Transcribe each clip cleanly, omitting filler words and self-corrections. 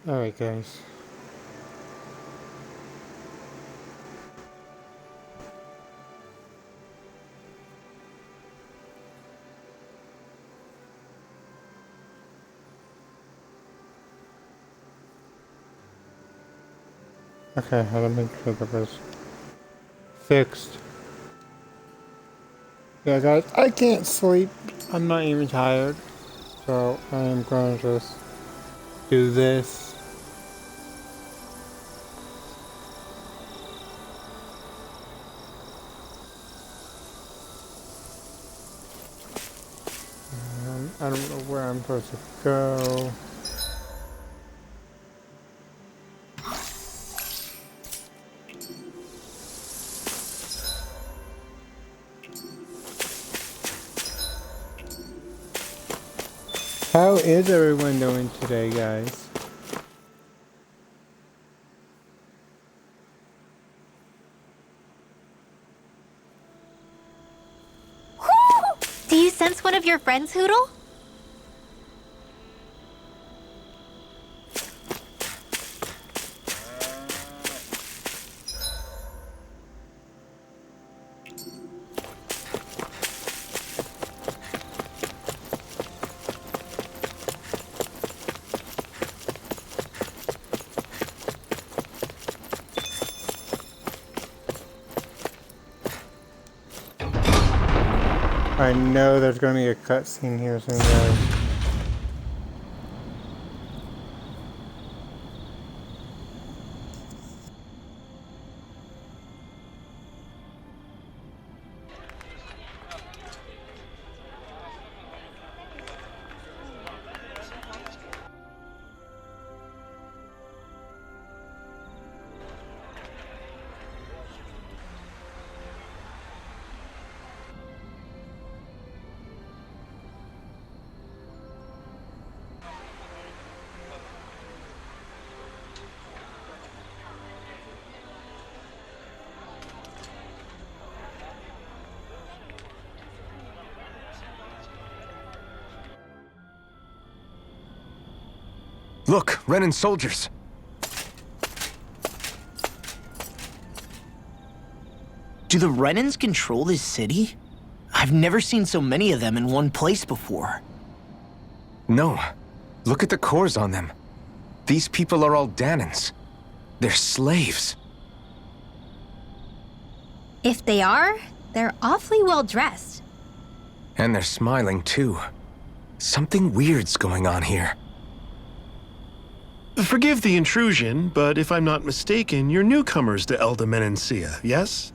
Alright, guys. Okay, I had to make sure that was fixed. Yeah, guys, I can't sleep. I'm not even tired. So, I am going to just do this. I don't know where I'm supposed to go. How is everyone doing today, guys? Do you sense one of your friends, Hoodle? I know there's going to be a cutscene here soon, guys. Look, Renan soldiers. Do the Renans control this city? I've never seen so many of them in one place before. No. Look at the cores on them. These people are all Danans. They're slaves. If they are, they're awfully well dressed. And they're smiling too. Something weird's going on here. Forgive the intrusion, but if I'm not mistaken, you're newcomers to Elda Menencia, yes?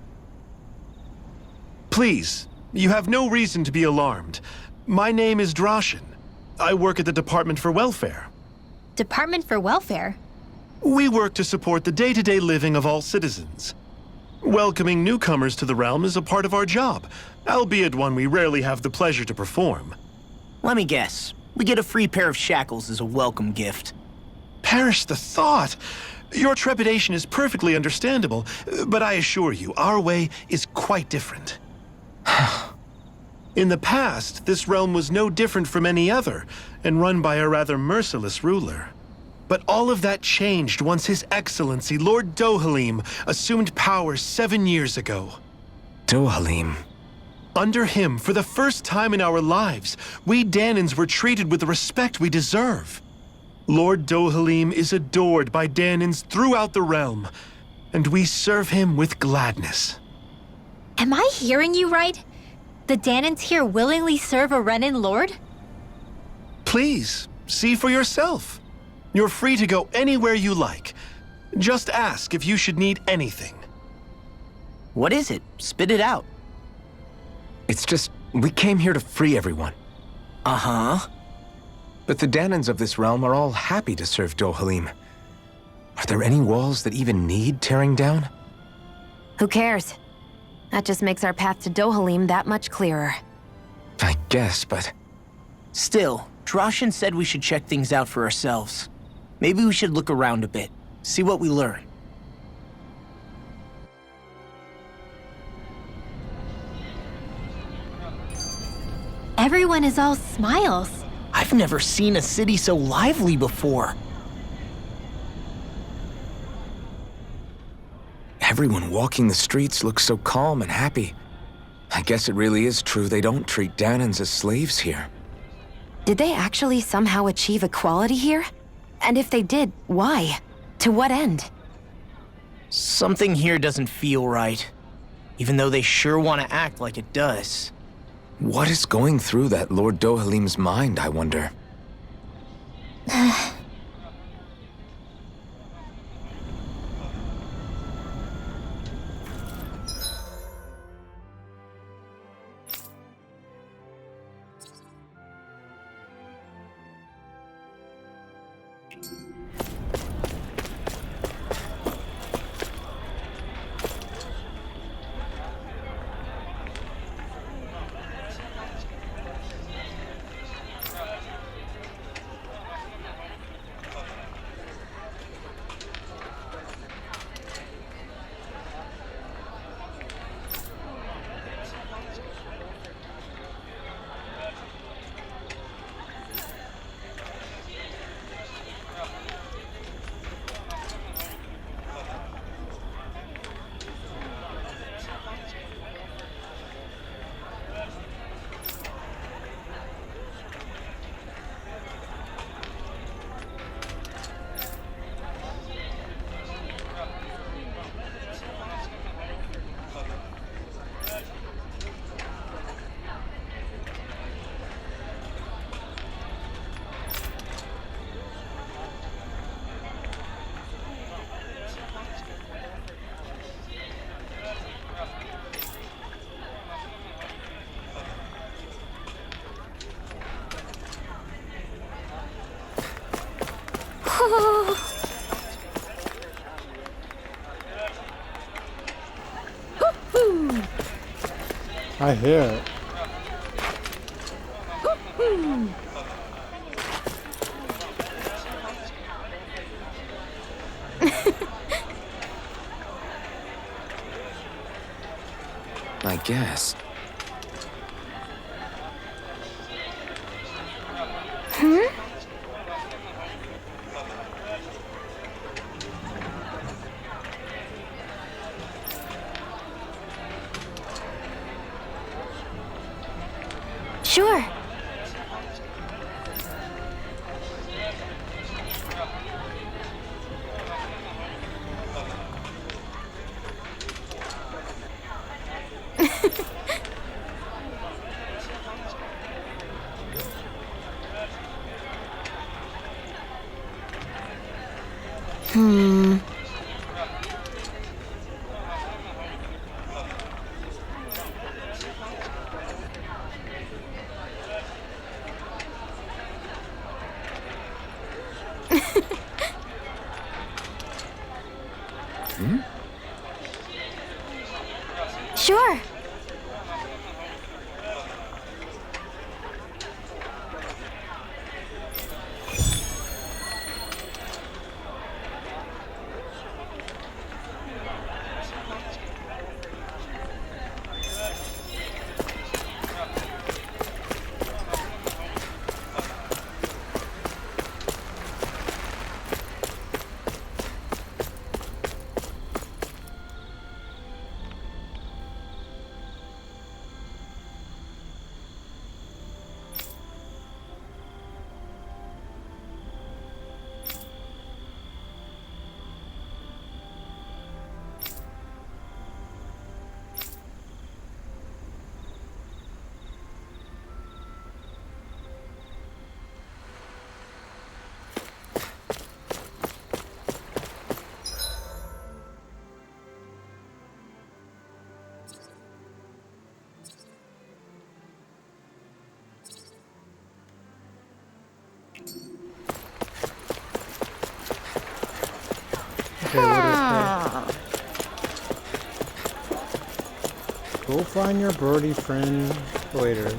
Please, you have no reason to be alarmed. My name is Droshin. I work at the Department for Welfare. Department for Welfare? We work to support the day-to-day living of all citizens. Welcoming newcomers to the realm is a part of our job, albeit one we rarely have the pleasure to perform. Let me guess. We get a free pair of shackles as a welcome gift. Perish the thought! Your trepidation is perfectly understandable, but I assure you, our way is quite different. In the past, this realm was no different from any other, and run by a rather merciless ruler. But all of that changed once His Excellency, Lord Dohalim, assumed power 7 years ago. Dohalim. Under him, for the first time in our lives, we Danans were treated with the respect we deserve. Lord Dohalim is adored by Danans throughout the realm, and we serve him with gladness. Am I hearing you right? The Danans here willingly serve a Renan lord? Please, see for yourself. You're free to go anywhere you like. Just ask if you should need anything. What is it? Spit it out. It's just, we came here to free everyone. Uh-huh. But the Danans of this realm are all happy to serve Dohalim. Are there any walls that even need tearing down? Who cares? That just makes our path to Dohalim that much clearer. I guess, but... Still, Droshin said we should check things out for ourselves. Maybe we should look around a bit, see what we learn. Everyone is all smiles. I've never seen a city so lively before. Everyone walking the streets looks so calm and happy. I guess it really is true they don't treat Danans as slaves here. Did they actually somehow achieve equality here? And if they did, why? To what end? Something here doesn't feel right, even though they sure want to act like it does. What is going through that Lord Dohalim's mind, I wonder? I hear it. I guess. Sure. Sure. Okay, what is this? Go find your birdie friend later.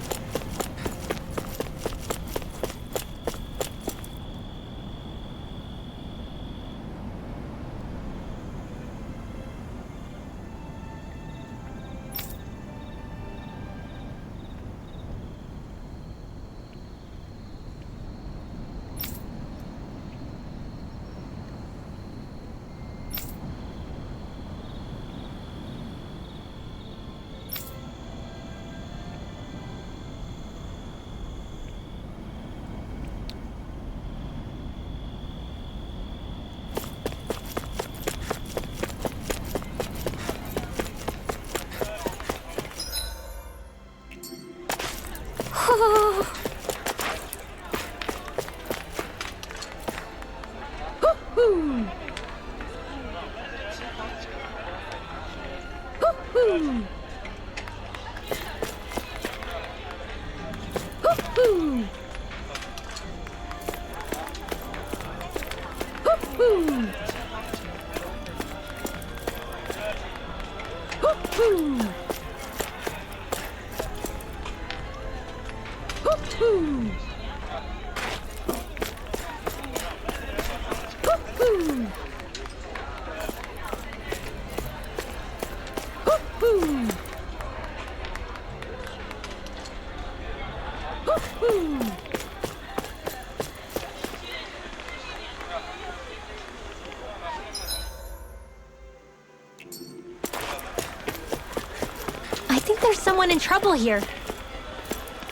I think there's someone in trouble here.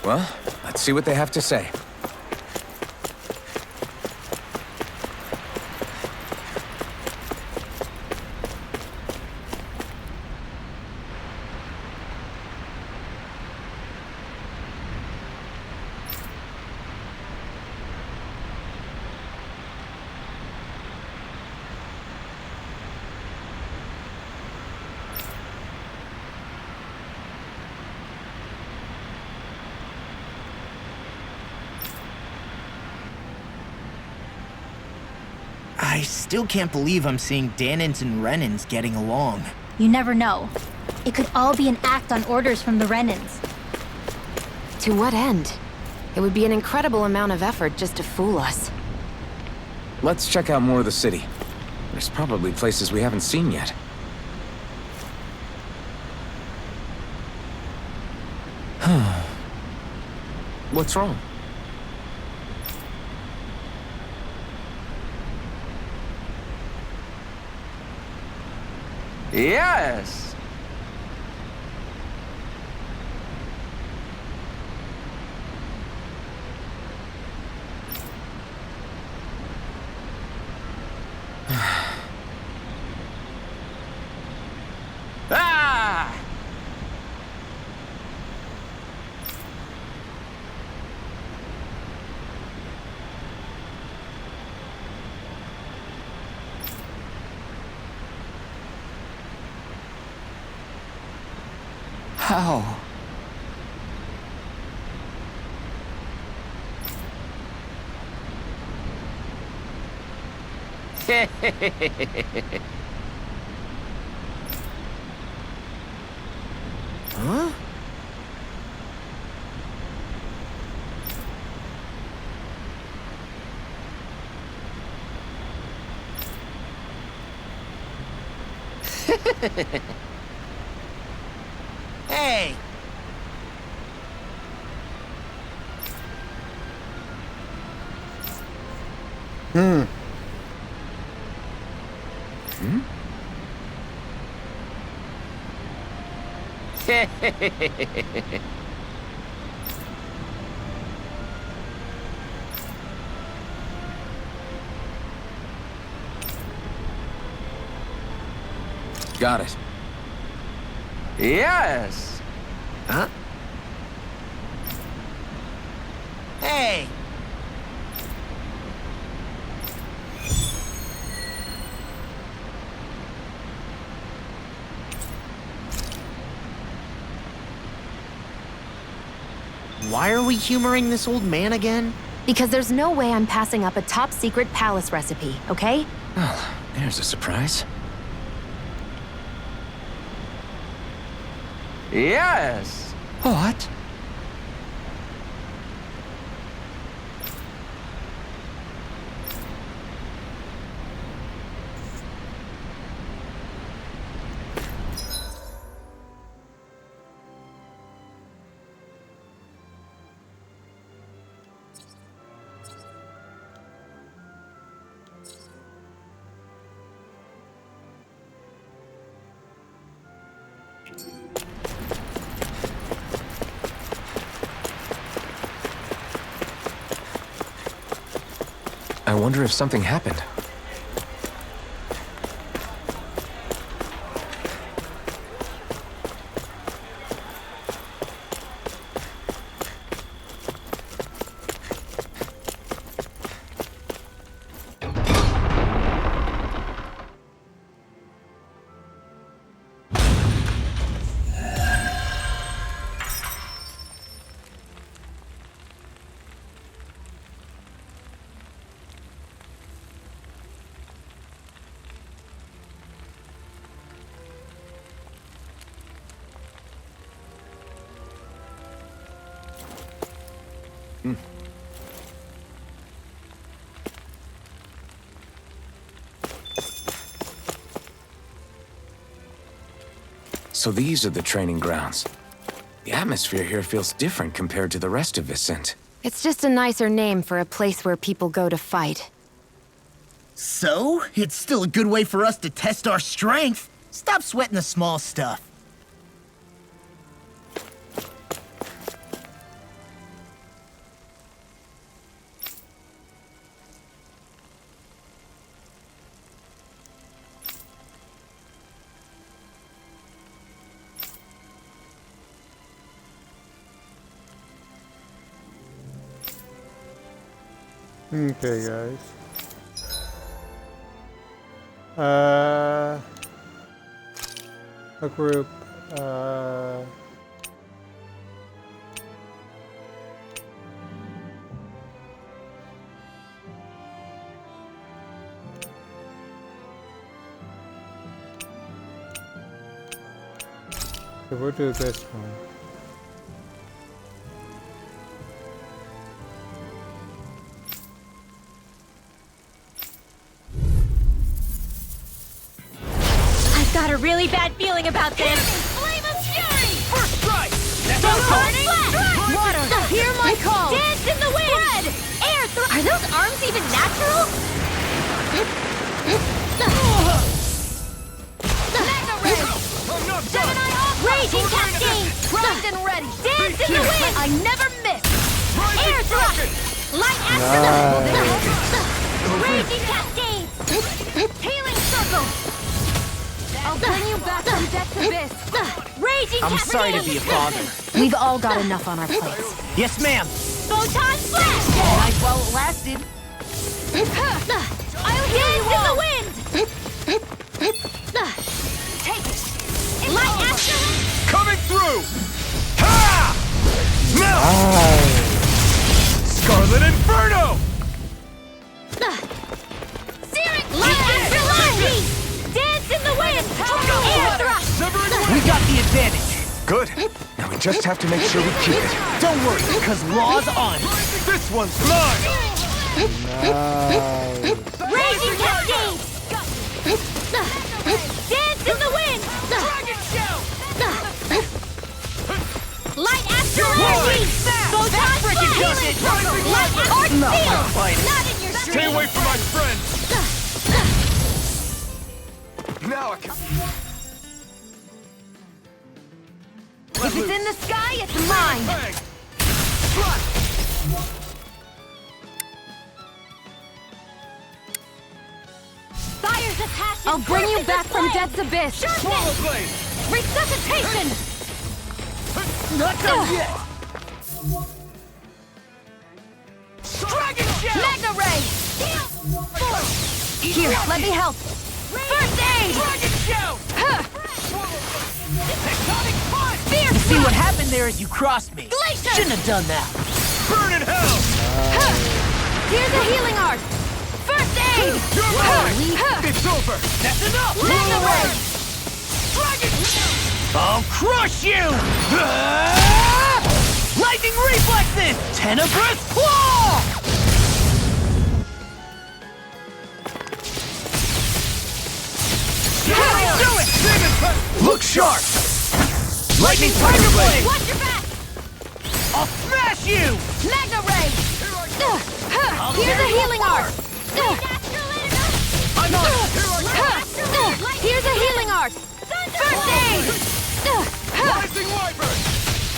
Well, let's see what they have to say. I still can't believe I'm seeing Danins and Renins getting along. You never know. It could all be an act on orders from the Renins. To what end? It would be an incredible amount of effort just to fool us. Let's check out more of the city. There's probably places we haven't seen yet. What's wrong? Yes! Ah! How? Huh? Hey! Got it. Yes! Huh? Hey! Why are we humoring this old man again? Because there's no way I'm passing up a top-secret palace recipe, okay? Well, there's a surprise. Yes! What? I wonder if something happened. So these are the training grounds. The atmosphere here feels different compared to the rest of Vicent. It's just a nicer name for a place where people go to fight. So, it's still a good way for us to test our strength. Stop sweating the small stuff. Okay, guys. A group. So we'll do this one. I've got a really bad feeling about this. Flame of fury! First strike! Burning! Water, hear my call! Dance in the wind! Air Are those arms even natural? Mega Ray! Gemini off! Raging Cascade! Primed and ready! Dance in the wind! I never miss! Air thrust! Light action! Raging Cascade! Healing circle! I'll bring you back from Death's Abyss! Raging I'm Cascade! sorry to be a bother. We've all got enough on our plates. Yes, ma'am. Photon Flash! Nice while it lasted. I'll dance in the wind! Take it! Light action! Coming through! Ha! Scarlet Inferno! Searing light action! Dance in the wind! Air thrust! We got the advantage. Good. Now we just have to make sure we keep it. Don't worry, because law's on. This one's mine! Nice. Raging Cascade! Dance in the wind! Light action! Photon does it! Light action! Not gonna fight it. Not in your Stay dreams! away from my friend! Now I can... If it's in the sky, it's mine! Fires of passion! I'll bring you burst back into from flame! Death's Abyss! Sharpness! Blade! Resuscitation! Not done yet. Dragon Shell! Mega Ray! Here, let me help! First aid! Dragon Shell! Tectonic punch! You see what happened there is you crossed me. Glacier! Shouldn't have done that. Burn in hell! Here's a healing art! First aid! You're mine! It's over! That's enough. Mega Ray! Dragon Shell! I'll crush you! Lightning reflexes! Tenebrous claw! Do it! Look sharp! Lightning tiger blade! Watch your back! I'll smash you! Mega Ray! Here's a healing art! I'm on it! Here's a healing art! First aid! Rising Wyvern!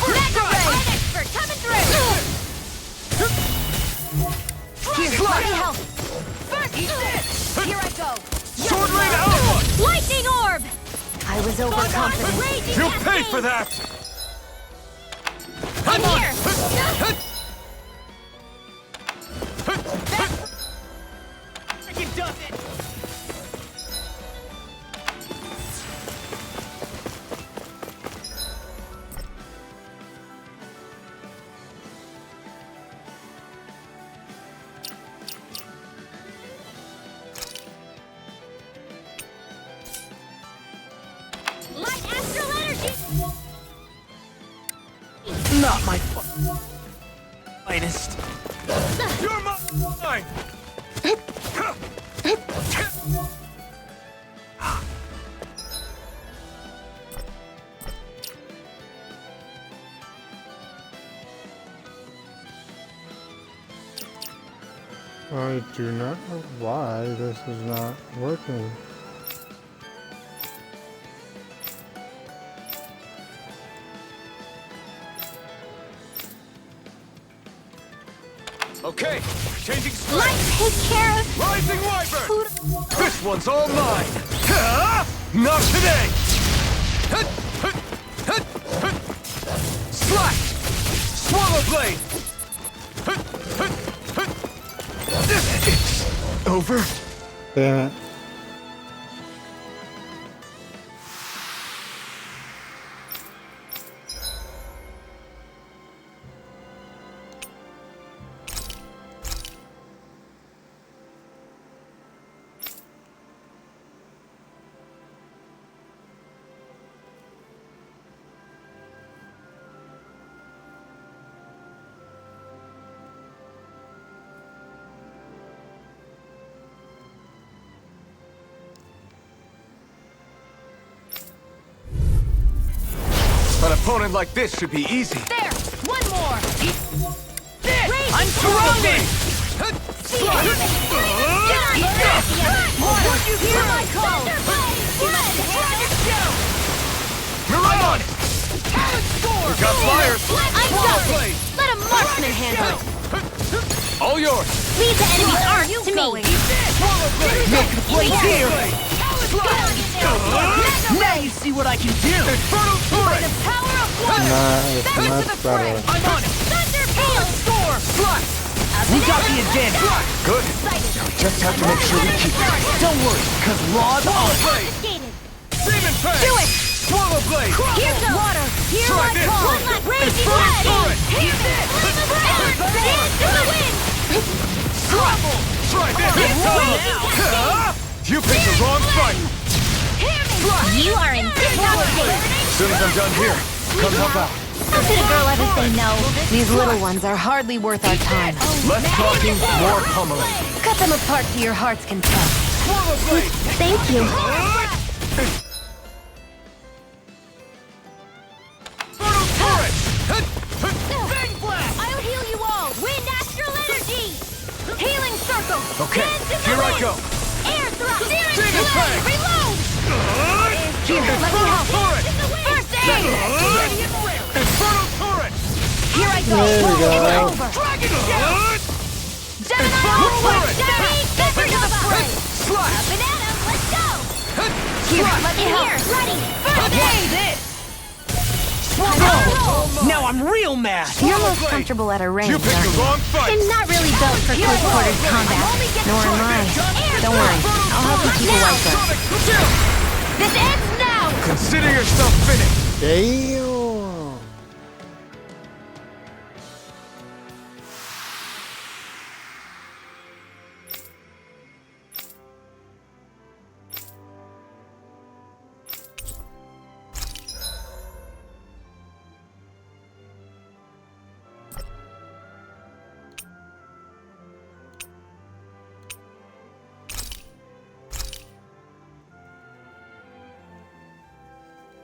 Mega Ray! Expert coming through! Here, let me help! First here I go! Sword Rain Alpha! Lightning Orb! I was overconfident. Raging You'll pay Cascade! for that! I'm here! It does it! Light astral energy! Not my fault. finest. You're mine! I do not know why this is not working. Okay, changing Light strength. take care of Rising Wyvern! who. This one's all mine! Not today! Slash! Swallow blade! It's over? Damn it. An opponent like this should be easy. There! One more! This! Rage I'm surrounded! See it! Would you hear my call? Miran! Talent score! We got flyers! I'm Swallow done! blade! Let a marksman handle it! All yours! Leave the enemy's arms to me! Swallow blade! Make the place here! Mega Now you see what I can do! Infernal turret! The power of water! Nice, Back to much the fray! better. I'm on it! Thunder Hail score! Slash! We got the advantage! Good. Just have to make sure we keep it. Don't worry, cause Law's on it! Confiscated! Demon Fang! Do it! Swallow blade! Here goes! Water! Here Try I this. call! One left! Raging Infernal red! turret. Hear this! Flame of red! Dance to the wind! Trouble! Try this! Raging cascade! You picked the wrong fight! Hear me! You are in disgusting! As soon as I'm done here, come help out. How could a girl ever say no? These little ones are hardly worth our time. Less talking, more pummeling. Cut them apart to your heart's content. Swallow blade! Thank you. Infernal turret! Bang blast! I'll heal you all! Wind astral energy! Healing circle! Okay, Dance in the here I wind! go. Air thrust! Searing Demon blade! Fang! Reload! Here, let me Infernal help. turret! First aid! Ready and rare! Infernal turret! Here I go. There we go. It's over. Dragon shout! Gemini Infernal onward! turret! Daddy! Supernova! Slash! Banana, let's go! Here, let me help. Here, ready! First aid! Now I'm real mad! You're most comfortable at a range, You picked aren't the you? wrong fight! I'm not really built for close quarters combat. Nor am I. Don't worry, I'll help you keep a white guard. Sonic chill! This ends now! Consider yourself finished! Damn.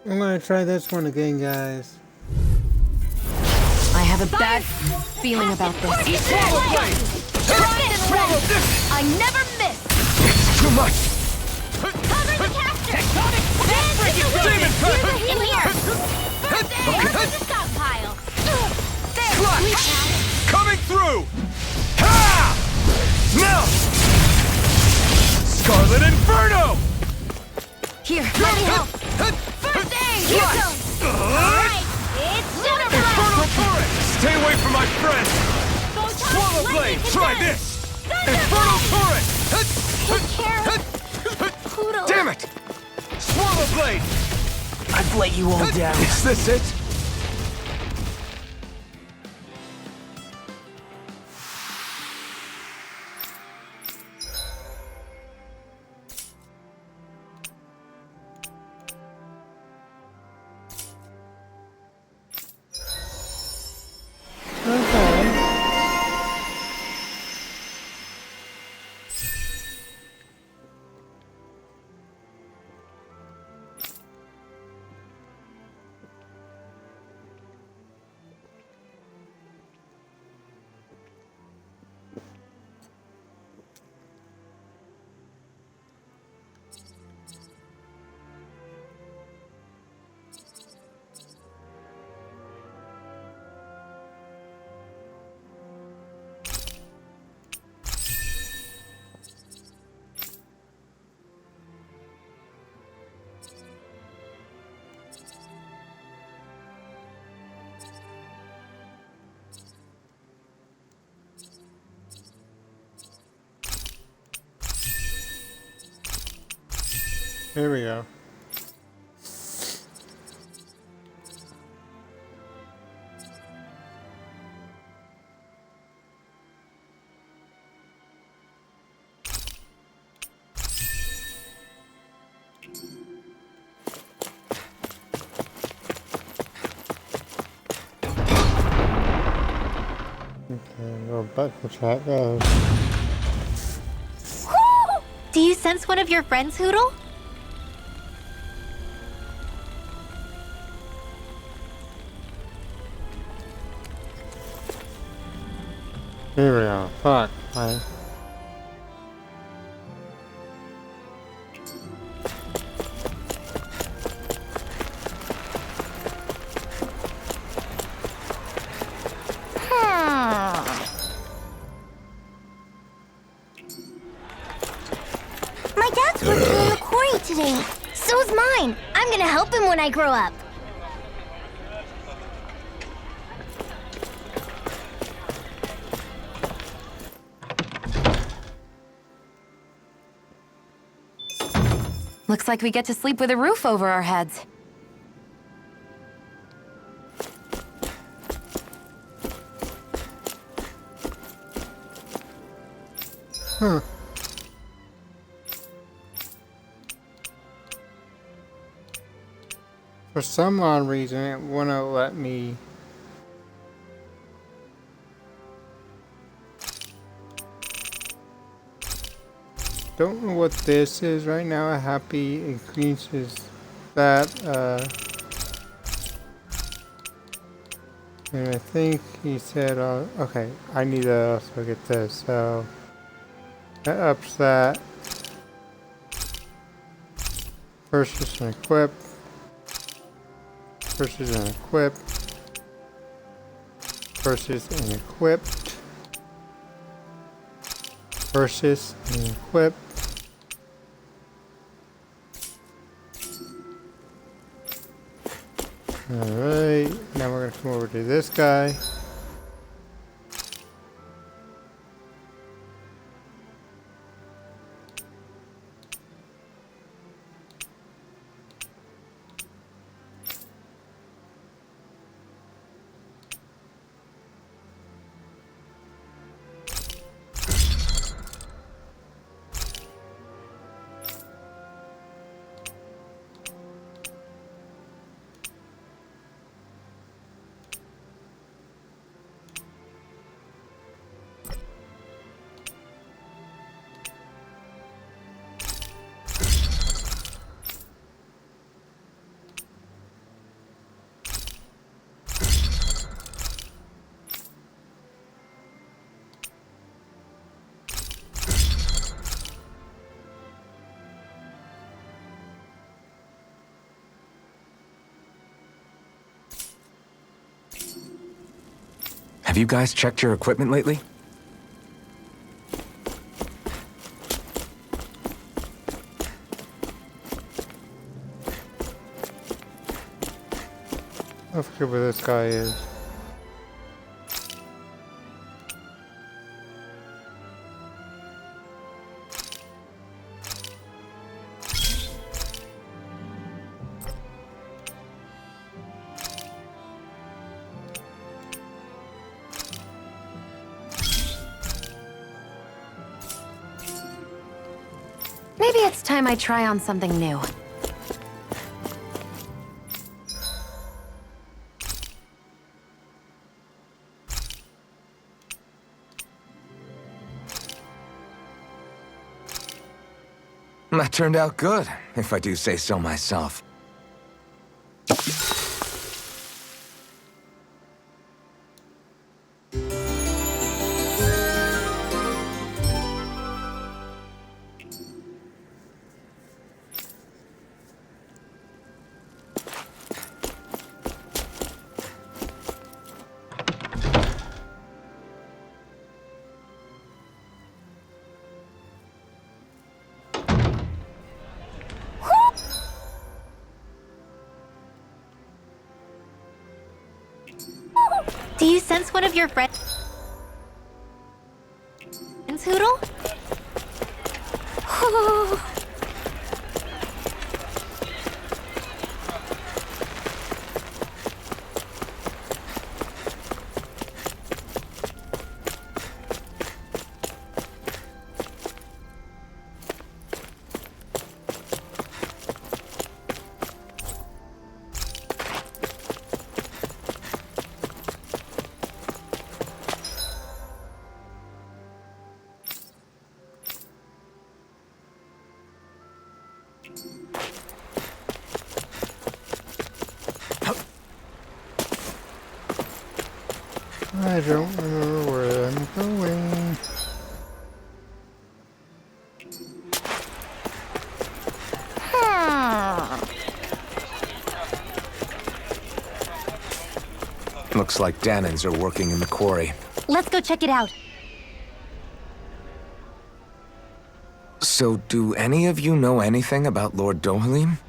I'm gonna try this one again, guys. I have a bad feeling about this. I never miss! It's too much! Cover the caster! Dance in the wind! Here's a heal here! First aid! Here's the stockpile! There! Slash! Coming through! Ha! Now! Scarlet Inferno! Here, let me help. First aid! Here goes! Alright! It's Soda Infernal Blast! turret! Stay away from my friend! Swallow blade! Try this! Infernal turret! Take care of Poodle! Damn it! Swallow blade! I've let you all down. Is this it? Okay. Here we go. Okay, go back to chat, guys. Do you sense one of your friends, Hoodle? Here we go. Fuck, man. My dad's working in the quarry today. So's mine. I'm gonna help him when I grow up. Looks like we get to sleep with a roof over our heads. Huh. For some odd reason, it wouldn't let me. Don't know what this is right now. A happy increases that. And I think he said, okay, I need to also get this. So that ups that. Purchase and equip. Purchase and equip. Purchase and equipped. Purchase and equip. Alright, now we're gonna come over to this guy. Have you guys checked your equipment lately? I forget where this guy is. Maybe it's time I try on something new. That turned out good, if I do say so myself. Do you sense one of your friends, Hoodle? don't remember where I'm going. Looks like Danans are working in the quarry. Let's go check it out. So, do any of you know anything about Lord Dohalim?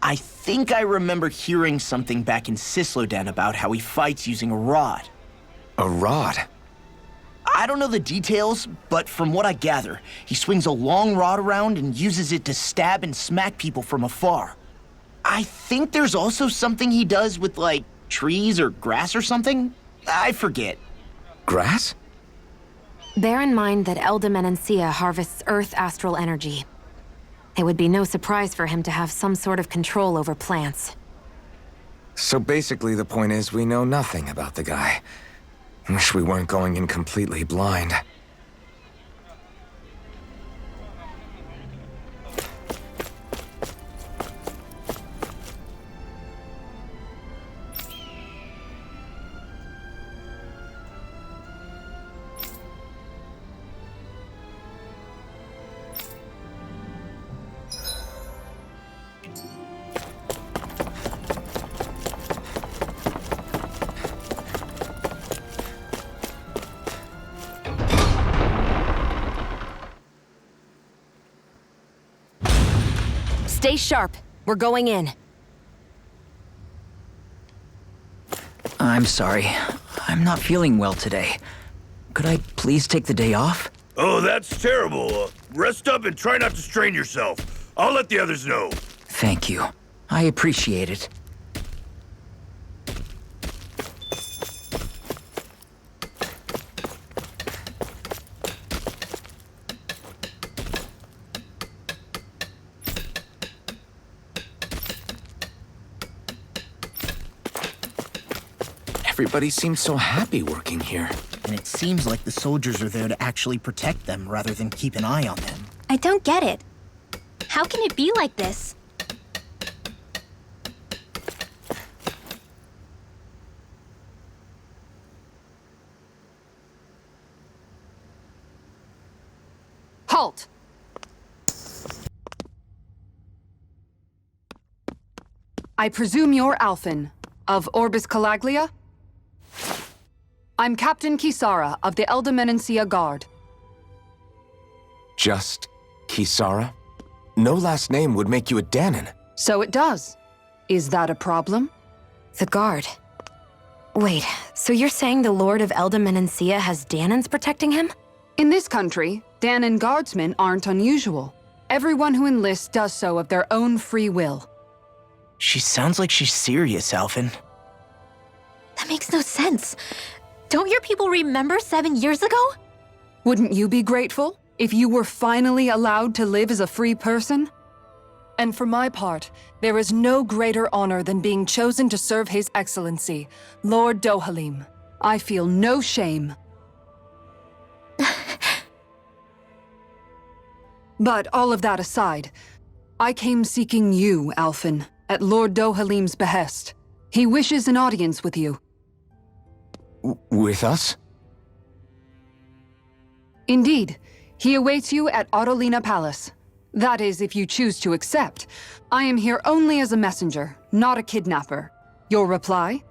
I think I remember hearing something back in Sislodan about how he fights using a rod. A rod? I don't know the details, but from what I gather, he swings a long rod around and uses it to stab and smack people from afar. I think there's also something he does with, like, trees or grass or something? I forget. Grass? Bear in mind that Elda Menancia harvests Earth astral energy. It would be no surprise for him to have some sort of control over plants. So basically the point is we know nothing about the guy. Wish we weren't going in completely blind. Stay sharp. We're going in. I'm sorry. I'm not feeling well today. Could I please take the day off? Oh, that's terrible. Rest up and try not to strain yourself. I'll let the others know. Thank you. I appreciate it. Everybody seems so happy working here. And it seems like the soldiers are there to actually protect them rather than keep an eye on them. I don't get it. How can it be like this? Halt! I presume you're Alphen, of Orbis Calaglia? I'm Captain Kisara of the Elda Menancia Guard. Just Kisara? No last name would make you a Danan. So it does. Is that a problem? The guard. Wait, so you're saying the Lord of Elda Menancia has Danans protecting him? In this country, Danan guardsmen aren't unusual. Everyone who enlists does so of their own free will. She sounds like she's serious, Alphen. That makes no sense. Don't your people remember 7 years ago? Wouldn't you be grateful if you were finally allowed to live as a free person? And for my part, there is no greater honor than being chosen to serve His Excellency, Lord Dohalim. I feel no shame. But all of that aside, I came seeking you, Alphen, at Lord Dohalim's behest. He wishes an audience with you. With us? Indeed. He awaits you at Autolina Palace. That is, if you choose to accept. I am here only as a messenger, not a kidnapper. Your reply?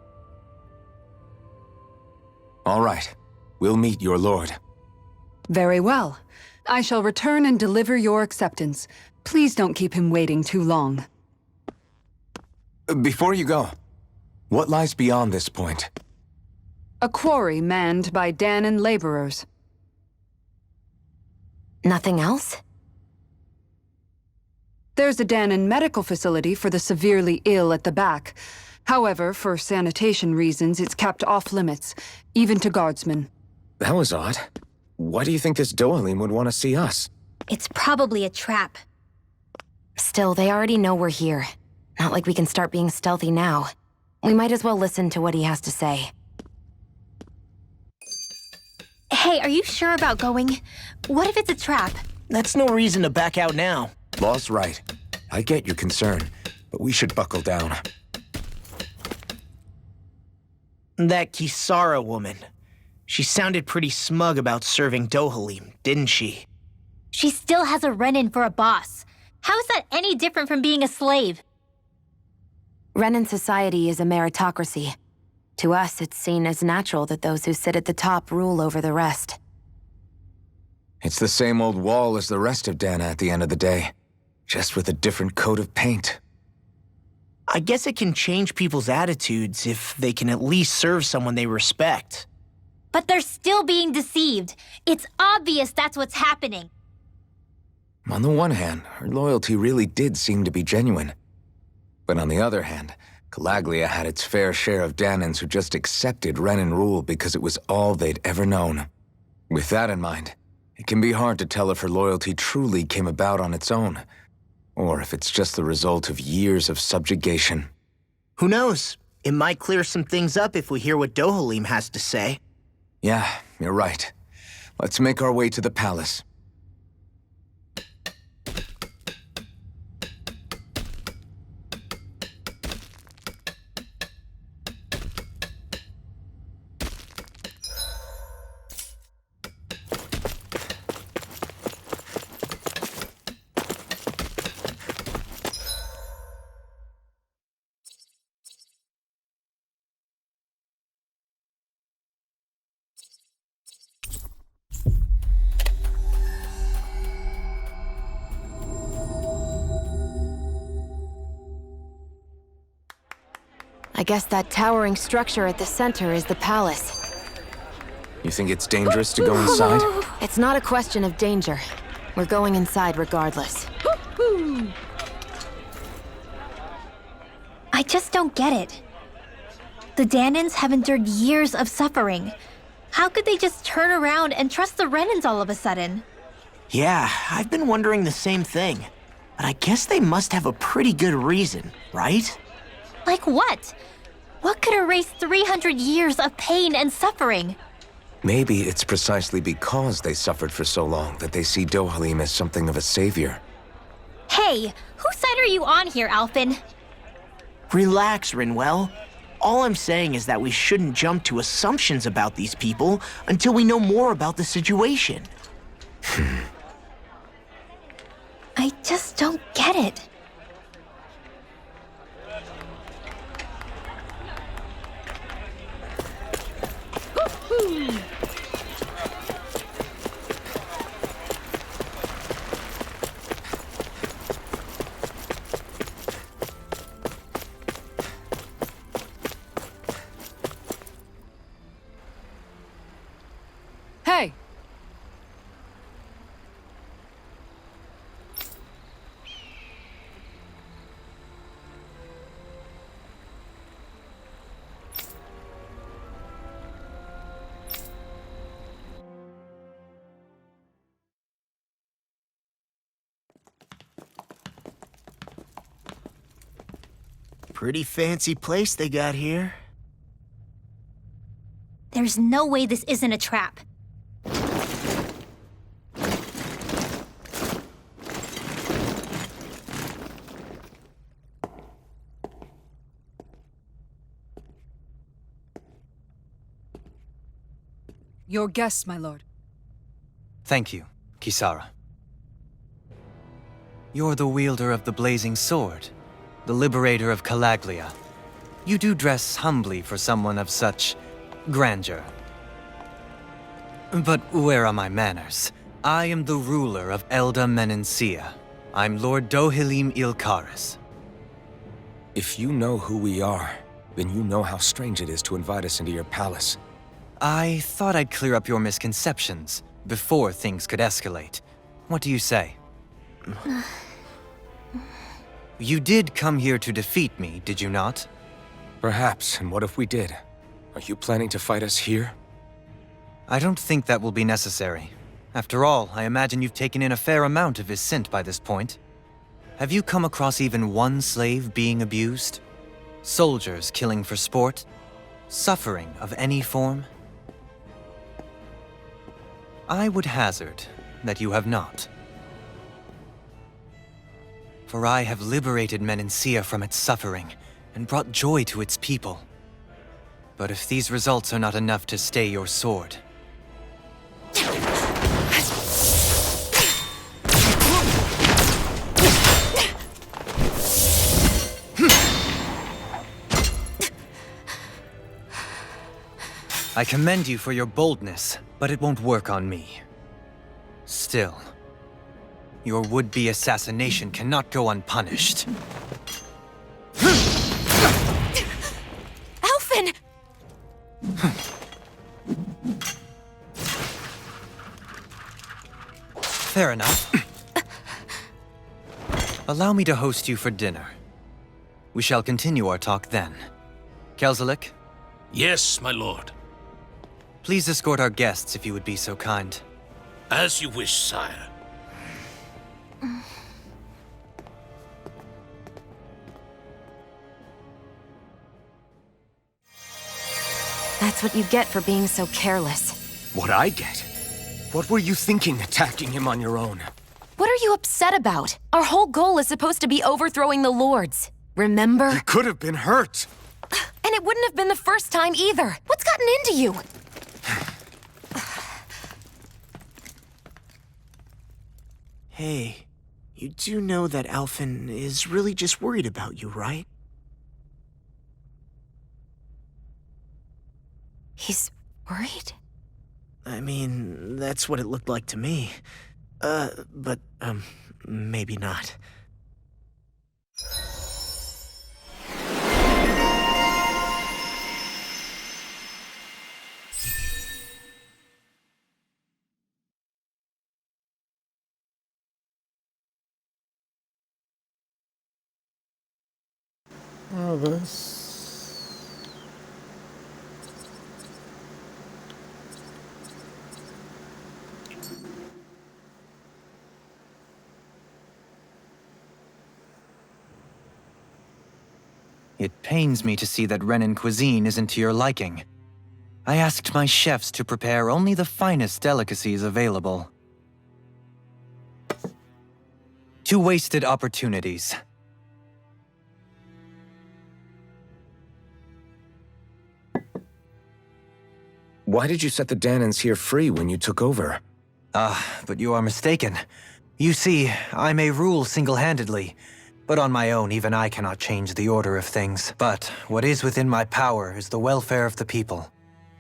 All right. We'll meet your lord. Very well. I shall return and deliver your acceptance. Please don't keep him waiting too long. Before you go, what lies beyond this point? A quarry manned by Danan laborers. Nothing else? There's a Danan medical facility for the severely ill at the back. However, for sanitation reasons, it's kept off limits, even to guardsmen. That was odd. Why do you think this Dohalim would want to see us? It's probably a trap. Still, they already know we're here. Not like we can start being stealthy now. We might as well listen to what he has to say. Hey, are you sure about going? What if it's a trap? That's no reason to back out now. Law's right. I get your concern, but we should buckle down. That Kisara woman. She sounded pretty smug about serving Dohalim, didn't she? She still has a Renin for a boss. How is that any different from being a slave? Renin society is a meritocracy. To us, it's seen as natural that those who sit at the top rule over the rest. It's the same old wall as the rest of Dana at the end of the day, just with a different coat of paint. I guess it can change people's attitudes if they can at least serve someone they respect. But they're still being deceived. It's obvious that's what's happening. On the one hand, her loyalty really did seem to be genuine. But on the other hand, Calaglia had its fair share of Danans who just accepted Renin rule because it was all they'd ever known. With that in mind, it can be hard to tell if her loyalty truly came about on its own, or if it's just the result of years of subjugation. Who knows? It might clear some things up if we hear what Dohalim has to say. Yeah, you're right. Let's make our way to the palace. I guess that towering structure at the center is the palace. You think it's dangerous to go inside? It's not a question of danger. We're going inside regardless. I just don't get it. The Danans have endured years of suffering. How could they just turn around and trust the Renins all of a sudden? Yeah, I've been wondering the same thing. But I guess they must have a pretty good reason, right? Like what? What could erase 300 years of pain and suffering? Maybe it's precisely because they suffered for so long that they see Dohalim as something of a savior. Hey, whose side are you on here, Alphen? Relax, Rinwell. All I'm saying is that we shouldn't jump to assumptions about these people until we know more about the situation. I just don't get it. Hey! Pretty fancy place they got here. There's no way this isn't a trap. Your guests, my lord. Thank you, Kisara. You're the wielder of the blazing sword, the liberator of Calaglia. You do dress humbly for someone of such grandeur. But where are my manners? I am the ruler of Elda Menencia. I'm Lord Dohalim Ilkaris. If you know who we are, then you know how strange it is to invite us into your palace. I thought I'd clear up your misconceptions before things could escalate. What do you say? You did come here to defeat me, did you not? Perhaps, and what if we did? Are you planning to fight us here? I don't think that will be necessary. After all, I imagine you've taken in a fair amount of his scent by this point. Have you come across even one slave being abused? Soldiers killing for sport? Suffering of any form? I would hazard that you have not. For I have liberated Menencia from its suffering and brought joy to its people. But if these results are not enough to stay your sword... I commend you for your boldness, but it won't work on me. Still, your would-be assassination cannot go unpunished. Alphen! Fair enough. Allow me to host you for dinner. We shall continue our talk then. Kelzelik, Yes, my lord. please escort our guests if you would be so kind. As you wish, sire. That's what you get for being so careless. What I get? What were you thinking attacking him on your own? What are you upset about? Our whole goal is supposed to be overthrowing the Lords. Remember? He could have been hurt. And it wouldn't have been the first time either. What's gotten into you? Hey, you do know that Alphen is really just worried about you, right? He's worried? I mean, that's what it looked like to me. But maybe not. Oh, this. It pains me to see that Renan cuisine isn't to your liking. I asked my chefs to prepare only the finest delicacies available. 2 wasted opportunities. Why did you set the Danans here free when you took over? But you are mistaken. You see, I may rule single-handedly, but on my own even I cannot change the order of things. But what is within my power is the welfare of the people,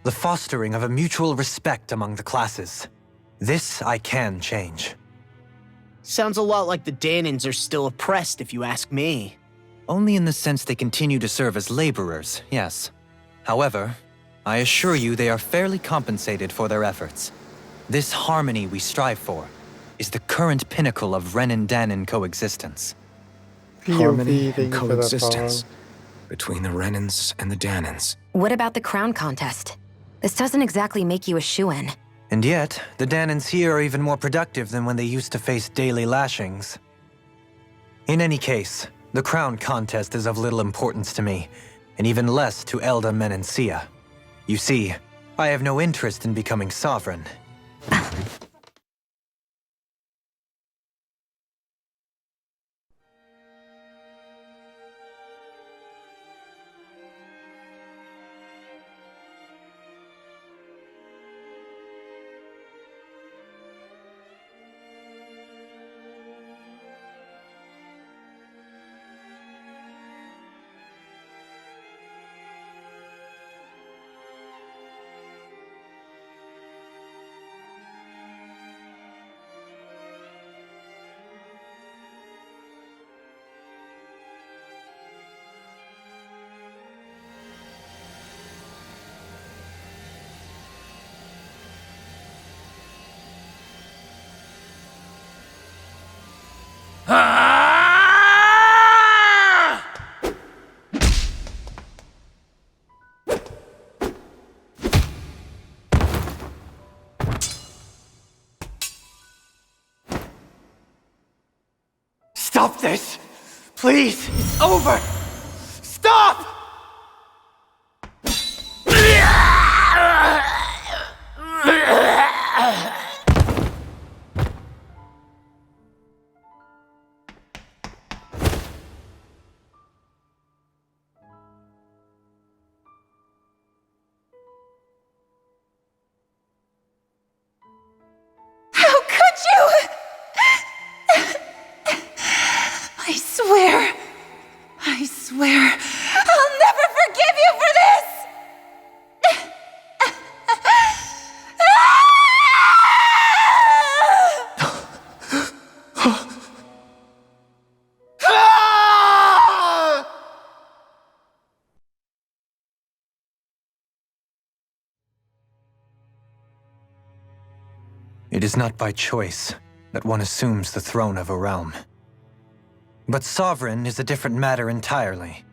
the fostering of a mutual respect among the classes. This I can change. Sounds a lot like the Danans are still oppressed, if you ask me. Only in the sense they continue to serve as laborers, yes. However, I assure you they are fairly compensated for their efforts. This harmony we strive for is the current pinnacle of Renan-Danan coexistence. Harmony POV, thank and you for that coexistence follow. between the Renans and the Danans. What about the crown contest? This doesn't exactly make you a shoo-in. And yet, the Danans here are even more productive than when they used to face daily lashings. In any case, the crown contest is of little importance to me, and even less to Elda Menencia. You see, I have no interest in becoming sovereign. Stop this! Please! It's over! Stop! swear I'll never forgive you for this! It is not by choice that one assumes the throne of a realm. But sovereign is a different matter entirely.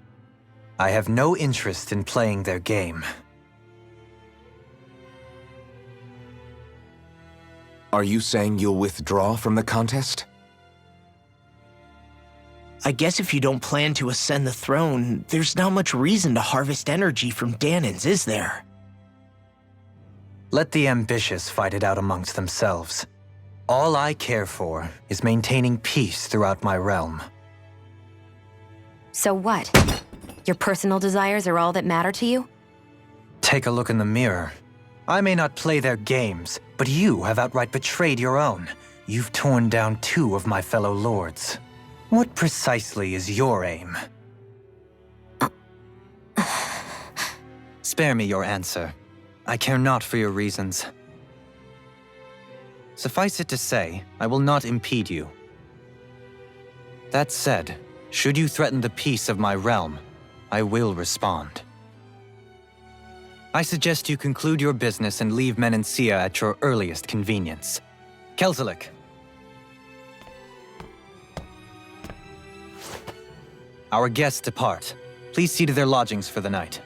I have no interest in playing their game. Are you saying you'll withdraw from the contest? I guess if you don't plan to ascend the throne, there's not much reason to harvest energy from Danans, is there? Let the ambitious fight it out amongst themselves. All I care for is maintaining peace throughout my realm. So what? Your personal desires are all that matter to you? Take a look in the mirror. I may not play their games, but you have outright betrayed your own. You've torn down 2 of my fellow lords. What precisely is your aim? Spare me your answer. I care not for your reasons. Suffice it to say, I will not impede you. That said, should you threaten the peace of my realm, I will respond. I suggest you conclude your business and leave Menancia at your earliest convenience. Kelzelik. Our guests depart. Please see to their lodgings for the night.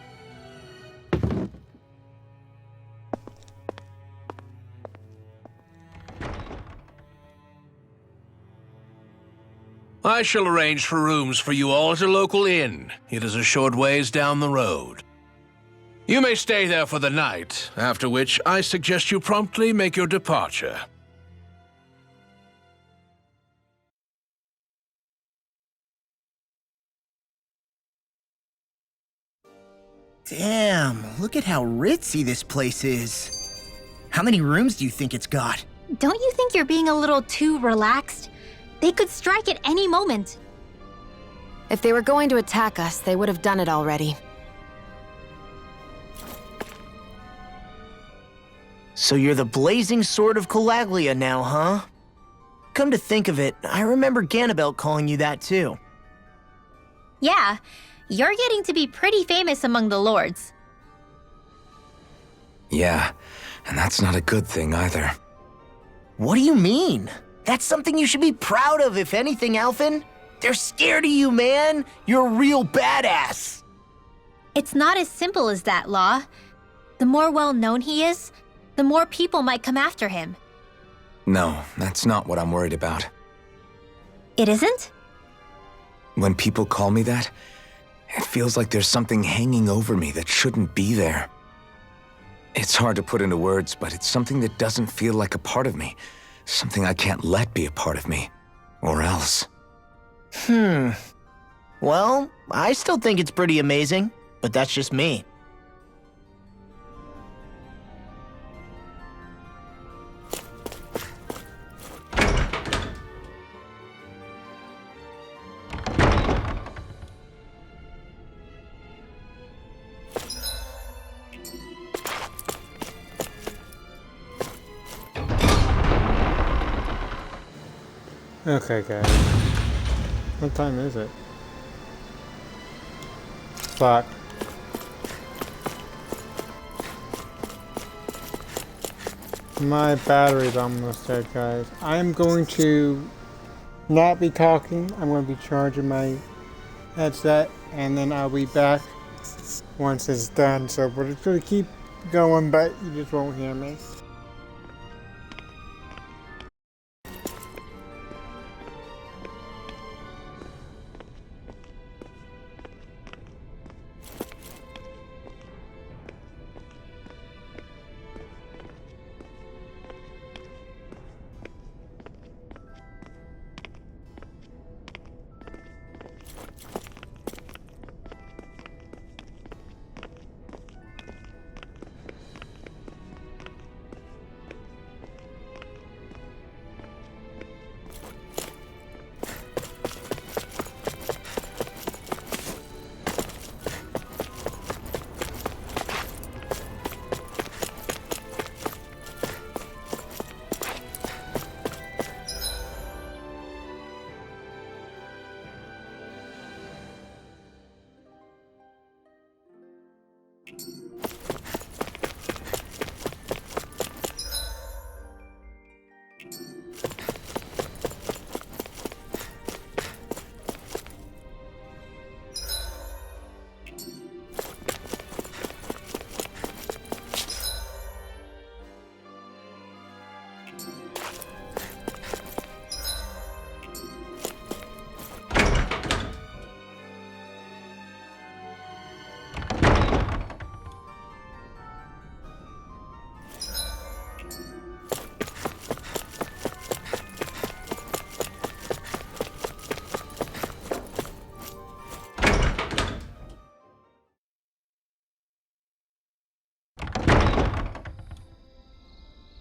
I shall arrange for rooms for you all at a local inn. It is a short ways down the road. You may stay there for the night, after which I suggest you promptly make your departure. Damn, look at how ritzy this place is. How many rooms do you think it's got? Don't you think you're being a little too relaxed? They could strike at any moment. If they were going to attack us, they would have done it already. So you're the blazing sword of Calaglia now, huh? Come to think of it, I remember Ganabelt calling you that too. Yeah, you're getting to be pretty famous among the lords. Yeah, and that's not a good thing either. What do you mean? That's something you should be proud of, if anything, Alphen. They're scared of you, man. You're a real badass. It's not as simple as that, Law. The more well-known he is, the more people might come after him. No, that's not what I'm worried about. It isn't? When people call me that, it feels like there's something hanging over me that shouldn't be there. It's hard to put into words, but it's something that doesn't feel like a part of me. Something I can't let be a part of me. Or else. Well, I still think it's pretty amazing, but that's just me. Okay, guys. What time is it? Fuck. My battery's almost dead, guys. I'm going to not be talking. I'm going to be charging my headset, and then I'll be back once it's done. So we're just going to keep going, but you just won't hear me.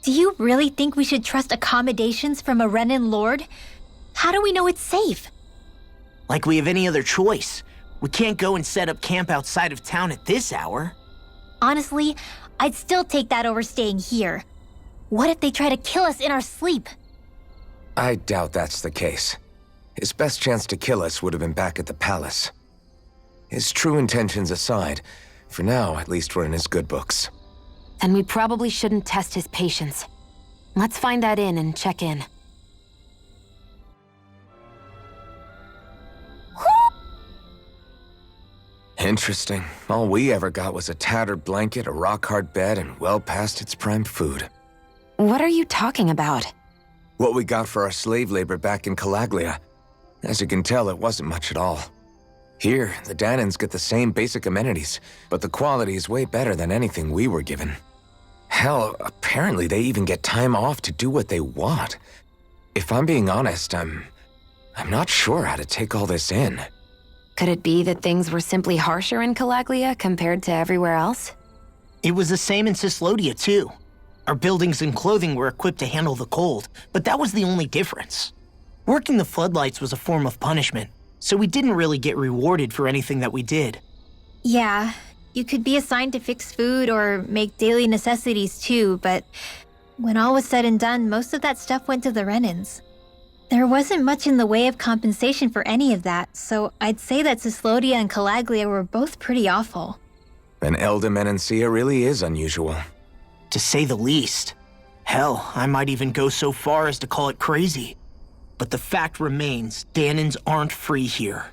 Do you really think we should trust accommodations from a Renan Lord? How do we know it's safe? Like we have any other choice. We can't go and set up camp outside of town at this hour. Honestly, I'd still take that over staying here. What if they try to kill us in our sleep? I doubt that's the case. His best chance to kill us would have been back at the palace. His true intentions aside, for now, at least we're in his good books. Then we probably shouldn't test his patience. Let's find that inn and check in. Interesting. All we ever got was a tattered blanket, a rock-hard bed, and well past its prime food. What are you talking about? What we got for our slave labor back in Calaglia. As you can tell, it wasn't much at all. Here, the Danans get the same basic amenities, but the quality is way better than anything we were given. Hell, apparently they even get time off to do what they want. If I'm being honest, I'm not sure how to take all this in. Could it be that things were simply harsher in Calaglia compared to everywhere else? It was the same in Cislodia, too. Our buildings and clothing were equipped to handle the cold, but that was the only difference. Working the floodlights was a form of punishment, so we didn't really get rewarded for anything that we did. Yeah, you could be assigned to fix food or make daily necessities too, but when all was said and done, most of that stuff went to the Renans. There wasn't much in the way of compensation for any of that, so I'd say that Cislodia and Calaglia were both pretty awful. And Elda Menancia really is unusual. To say the least. Hell, I might even go so far as to call it crazy. But the fact remains, Danans aren't free here.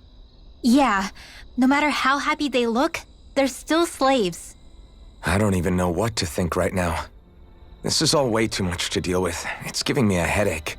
Yeah, no matter how happy they look, they're still slaves. I don't even know what to think right now. This is all way too much to deal with. It's giving me a headache.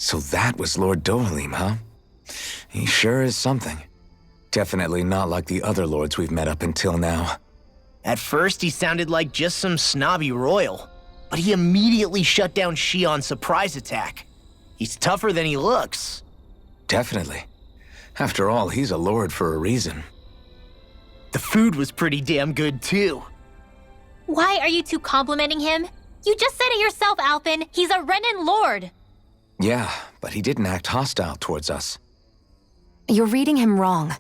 So that was Lord Dohalim, huh? He sure is something. Definitely not like the other lords we've met up until now. At first, he sounded like just some snobby royal, but he immediately shut down Shion's surprise attack. He's tougher than he looks. Definitely. After all, he's a lord for a reason. The food was pretty damn good, too. Why are you two complimenting him? You just said it yourself, Alphen. He's a Renan lord. Yeah, but he didn't act hostile towards us. You're reading him wrong.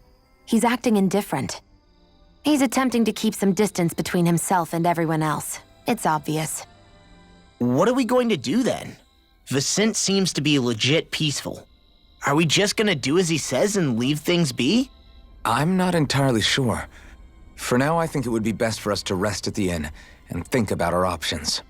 He's acting indifferent. He's attempting to keep some distance between himself and everyone else. It's obvious. What are we going to do then? Vicente seems to be legit peaceful. Are we just gonna do as he says and leave things be? I'm not entirely sure. For now, I think it would be best for us to rest at the inn and think about our options.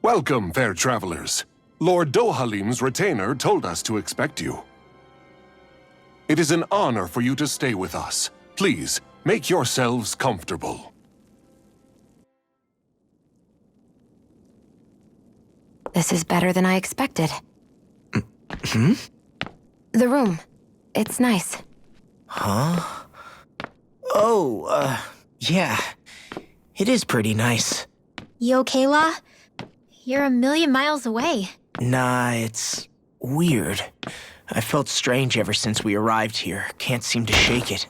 Welcome, fair travelers. Lord Dohalim's retainer told us to expect you. It is an honor for you to stay with us. Please, make yourselves comfortable. This is better than I expected. The room. It's nice. Huh? Oh, yeah. It is pretty nice. You okay, La? You're a million miles away. Nah, it's weird. I felt strange ever since we arrived here. Can't seem to shake it.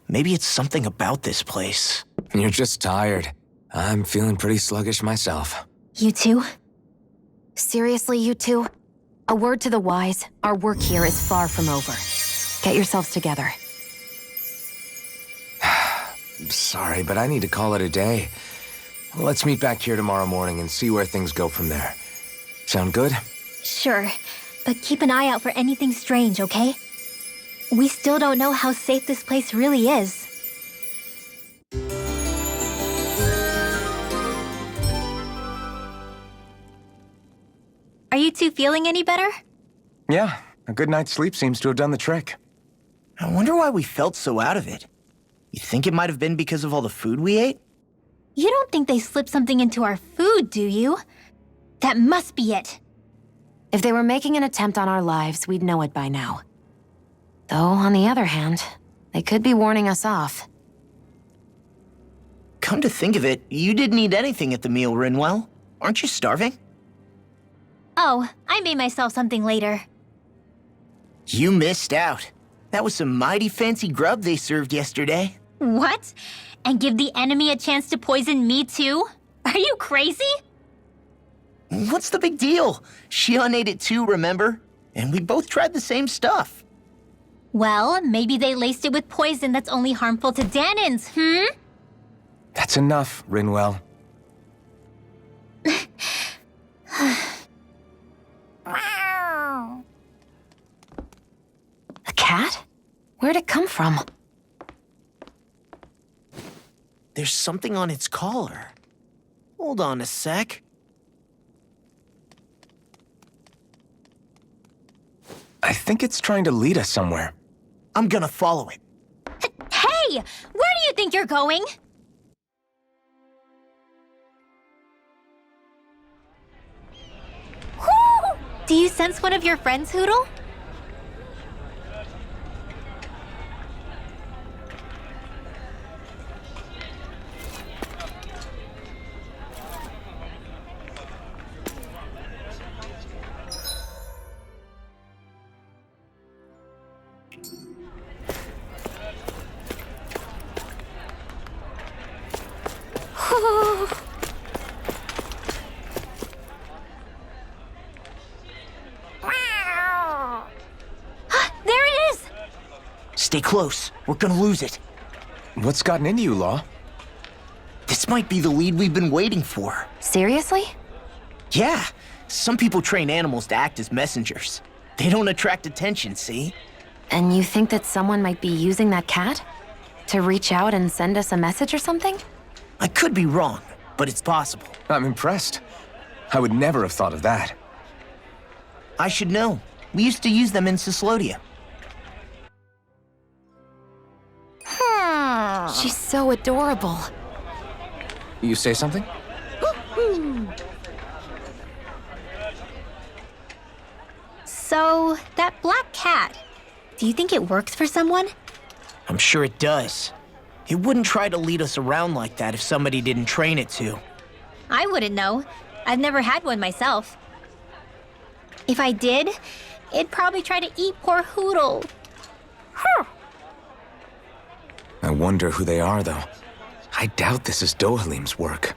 Maybe it's something about this place. You're just tired. I'm feeling pretty sluggish myself. You too? Seriously, you two? A word to the wise, our work here is far from over. Get yourselves together. Sorry, but I need to call it a day. Let's meet back here tomorrow morning and see where things go from there. Sound good? Sure, but keep an eye out for anything strange, okay? We still don't know how safe this place really is. Are you two feeling any better? Yeah, a good night's sleep seems to have done the trick. I wonder why we felt so out of it. You think it might have been because of all the food we ate? You don't think they slipped something into our food, do you? That must be it. If they were making an attempt on our lives, we'd know it by now. Though, on the other hand, they could be warning us off. Come to think of it, you didn't eat anything at the meal, Rinwell. Aren't you starving? Oh, I made myself something later. You missed out. That was some mighty fancy grub they served yesterday. What? And give the enemy a chance to poison me too? Are you crazy? What's the big deal? Shion ate it too, remember? And we both tried the same stuff. Well, maybe they laced it with poison that's only harmful to Danins, That's enough, Rinwell. A cat? Where'd it come from? There's something on its collar. Hold on a sec. I think it's trying to lead us somewhere. I'm gonna follow it. Hey! Where do you think you're going? Whoo! Do you sense one of your friends, Hootle? There it is! Stay close. We're gonna lose it. What's gotten into you, Law? This might be the lead we've been waiting for. Seriously? Yeah, some people train animals to act as messengers. They don't attract attention, see? And you think that someone might be using that cat? To reach out and send us a message or something? I could be wrong, but it's possible. I'm impressed. I would never have thought of that. I should know. We used to use them in Cyslodia. She's so adorable. You say something? So, that black cat, do you think it works for someone? I'm sure it does. It wouldn't try to lead us around like that if somebody didn't train it to. I wouldn't know. I've never had one myself. If I did, it'd probably try to eat poor Hoodle. I wonder who they are, though. I doubt this is Dohalim's work.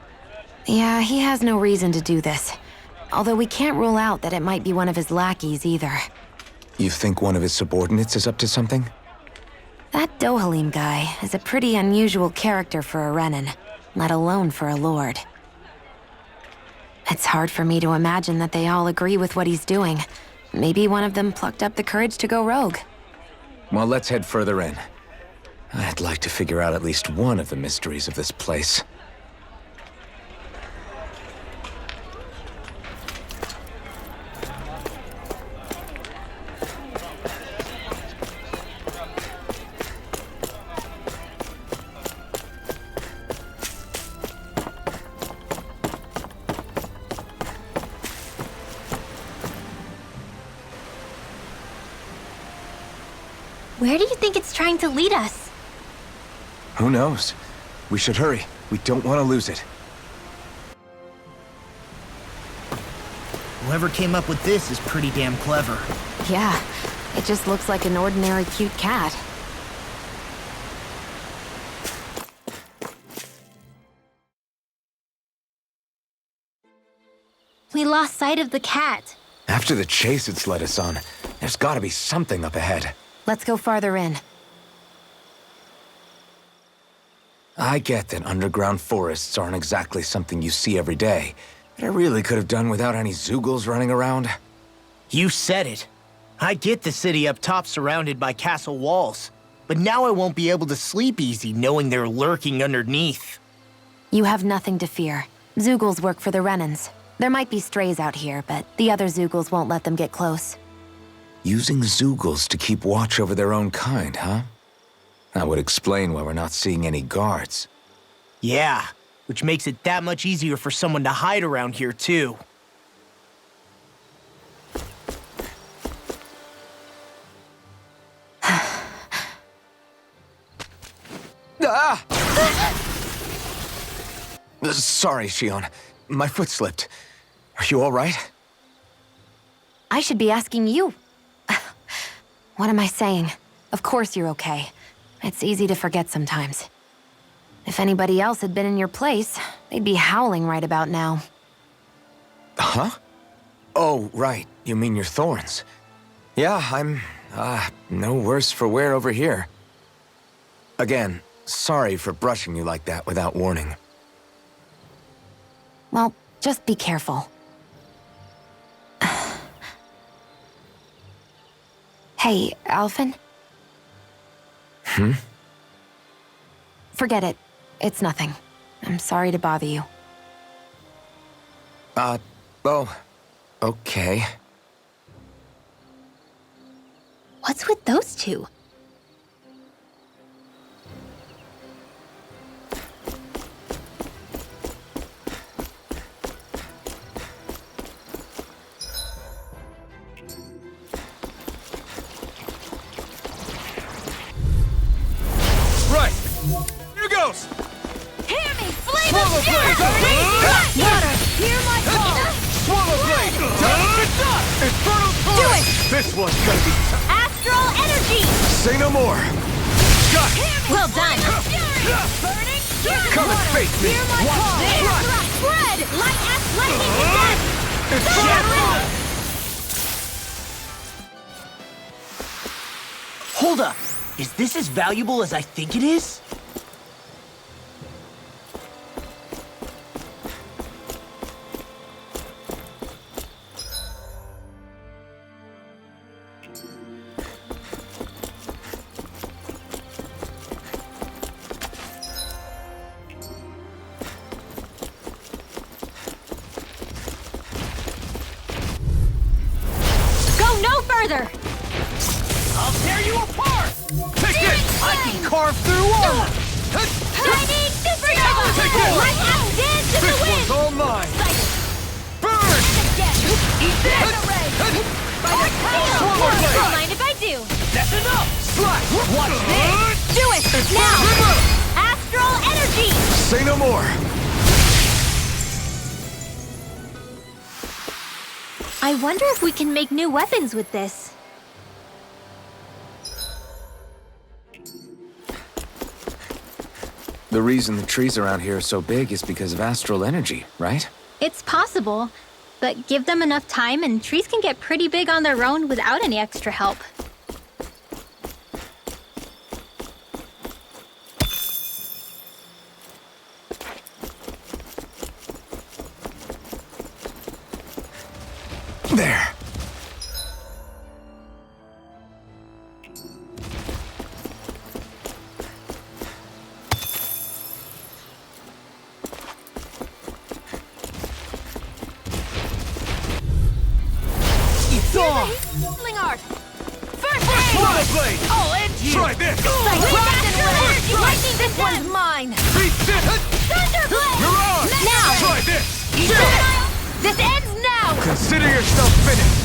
Yeah, he has no reason to do this. Although we can't rule out that it might be one of his lackeys either. You think one of his subordinates is up to something? That Dohalim guy is a pretty unusual character for a Renan, let alone for a lord. It's hard for me to imagine that they all agree with what he's doing. Maybe one of them plucked up the courage to go rogue. Well, let's head further in. I'd like to figure out at least one of the mysteries of this place. Where do you think it's trying to lead us? Who knows? We should hurry. We don't want to lose it. Whoever came up with this is pretty damn clever. Yeah, it just looks like an ordinary cute cat. We lost sight of the cat. After the chase it's led us on, there's gotta be something up ahead. Let's go farther in. I get that underground forests aren't exactly something you see every day, but I really could have done without any Zeugles running around. You said it. I get the city up top surrounded by castle walls, but now I won't be able to sleep easy knowing they're lurking underneath. You have nothing to fear. Zeugles work for the Renans. There might be strays out here, but the other Zeugles won't let them get close. Using Zeugles to keep watch over their own kind, huh? That would explain why we're not seeing any guards. Yeah, which makes it that much easier for someone to hide around here, too. Ah! Sorry, Shion. My foot slipped. Are you all right? I should be asking you. What am I saying? Of course you're okay. It's easy to forget sometimes. If anybody else had been in your place, they'd be howling right about now. Huh? Oh, right. You mean your thorns. Yeah, I'm, no worse for wear over here. Again, sorry for brushing you like that without warning. Well, just be careful. Hey, Alphen? Hmm? Forget it. It's nothing. I'm sorry to bother you. Oh, okay. What's with those two? Right! Here goes! Hear me! Flame Swallow of blade! fury! Water! Hear my call! Swallow blade! It's up! Infernal torrent! Do it! This one's gonna be... Astral energy! Say no more! Got it! Well done! Burning! Come and face me! Hear my call! Spread! Light as lightning to death! It's Hold up! Is this as valuable as I think it is? further! I'll tear you apart! Take it! I can carve through armor! Shining supernova! Light up, dance in the This wind! one's all mine! Burn! Eat this! One more blade! Don't mind if I do! That's enough! Slash! Watch this! Do it! Now! Astral energy! Say no more! I wonder if we can make new weapons with this. The reason the trees around here are so big is because of astral energy, right? It's possible, but give them enough time and trees can get pretty big on their own without any extra help. There. It's on! Healing art! First One aid! blade! I'll end you! Try this! Lightning, this one's mine! Beat this! Thunderblade! You're on! Now! Try this! This ends now! Consider yourself finished!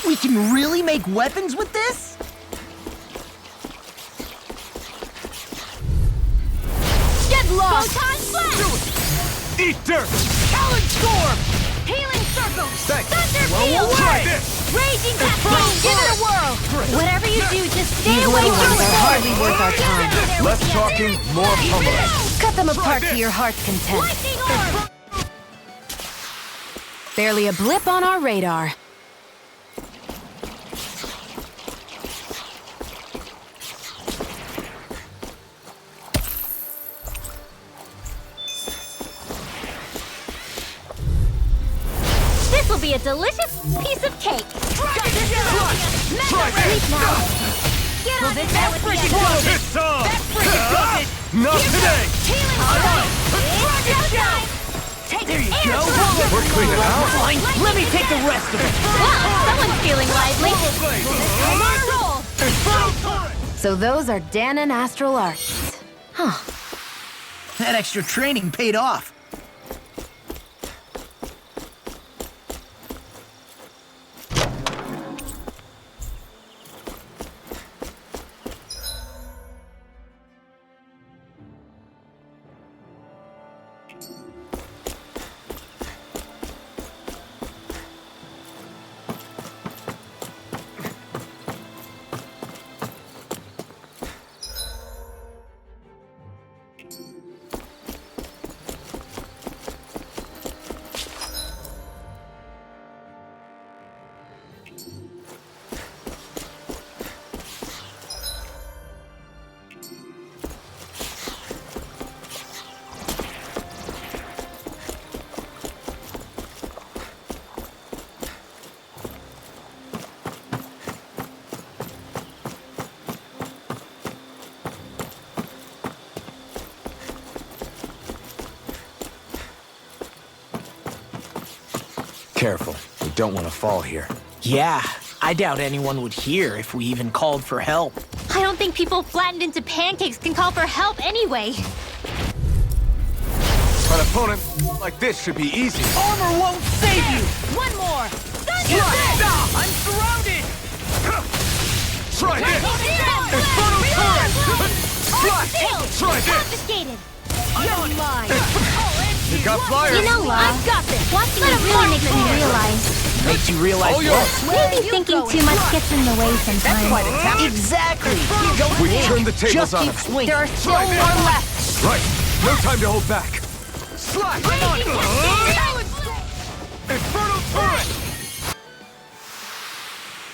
We can really make weapons with this? Get lost! Photon flash! Eat dirt! Talon storm! Healing circle! Thanks. Thunder Well, field! try this! Raging cascade! Give it a whirl! Whatever you do, just stay These away little from ones the are hardly worth our time. Less talking, more pummeling. Cut them apart to your heart's content. Lightning orb! Barely a blip on our radar. This will be a delicious piece of cake! Try this! Get on this there with the It's energy! on! That freaking does it! Not today! Healing circle! Take There you air go! circle! We're cleaning out! Fine, let me take the rest of it! Wow, someone's feeling lively! I'm on a roll! So those are Danon astral arts. Huh. That extra training paid off. Careful. We don't want to fall here. Yeah, I doubt anyone would hear if we even called for help. I don't think people flattened into pancakes can call for help anyway. An opponent like this should be easy. Armor won't save you! One more! I'm surrounded! Try this! Infernal torrent! Try this! Confiscated! You're mine! You got flyers! You know what? I've got this! Watching it really makes me realize. Makes you realize All yours. what? Maybe thinking too much gets in the way sometimes. Exactly! You don't We've think. turned the tables Just on keep him. swinging. There are still one left. Right. No time to hold back. Slash! Infernal torrent!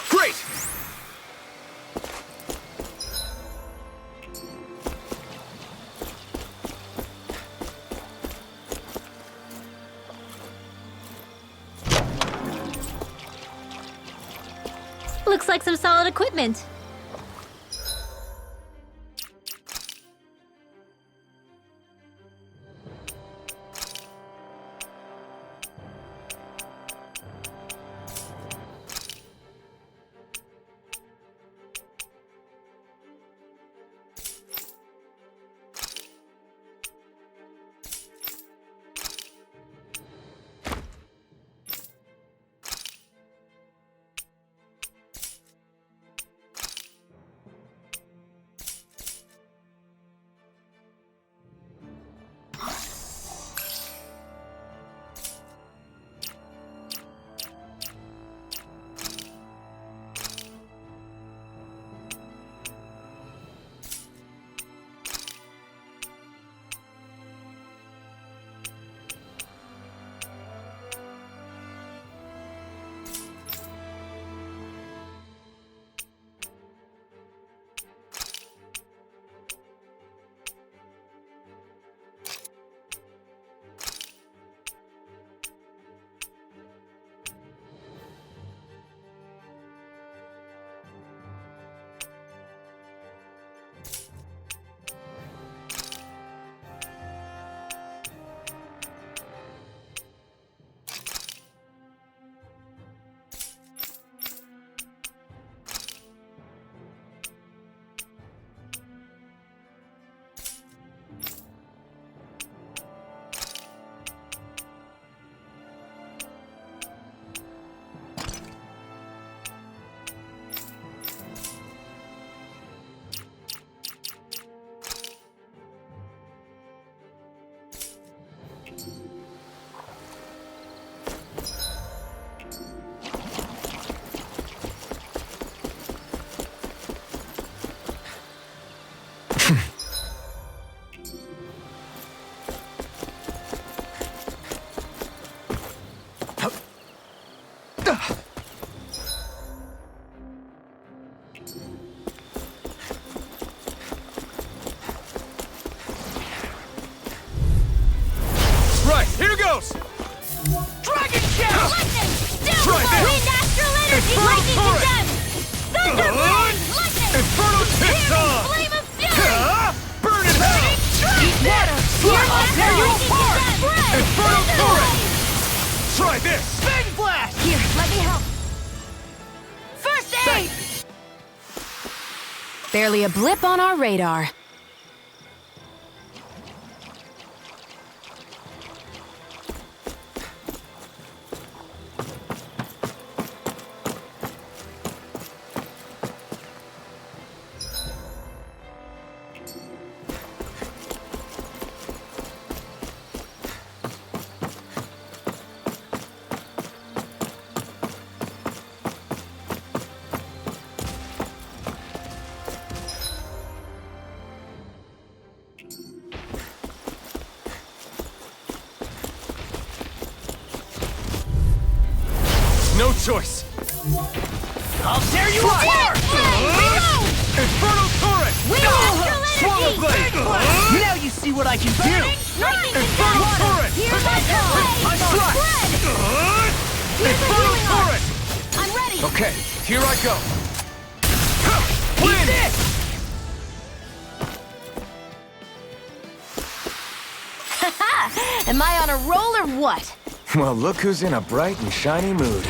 Great! Looks like some solid equipment. goes! Dragon Shell! Lightning! Still! Wind Astral Energy! Lightning condemned! Thunder! Lightning! Inferno tips on! Flame of Fury! Burn in hell! Eat water! I'll tear you apart! Inferno Torrent! Try this! Bang Blast! Here, let me help! First aid! Barely a blip on our radar. No choice! I'll tear you apart! Inferno Torrent! Swallow Blade! Now you see what I can do! Inferno Torrent! Inferno Torrent! I'm ready! Okay, here I go! Eat this! Am I on a roll or what? Well, look who's in a bright and shiny mood.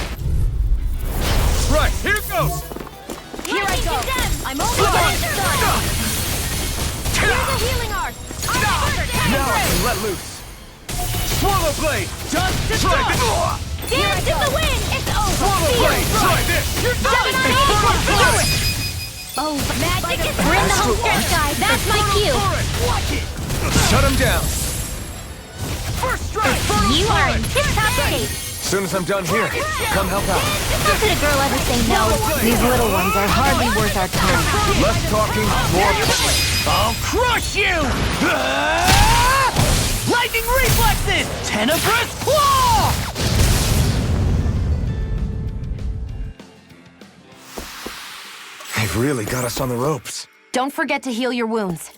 Right, here goes! Here I go! I'm only getting started! Here's a healing art! Now I can let loose! Swallow Blade! Just Try this! Dance in the wind! It's over! Swallow Blade! Try this! You're done! Do it! Oh, magic is... We're in the home stretch, guys! That's my cue! Watch it! Shut him down! First strike! You are in tip-top shape! As soon as I'm done here, come help out. How could a girl ever say no? These little ones are hardly worth our time. Less talking, more... I'll crush you! Lightning reflexes! Tenebrous claw! They've really got us on the ropes. Don't forget to heal your wounds.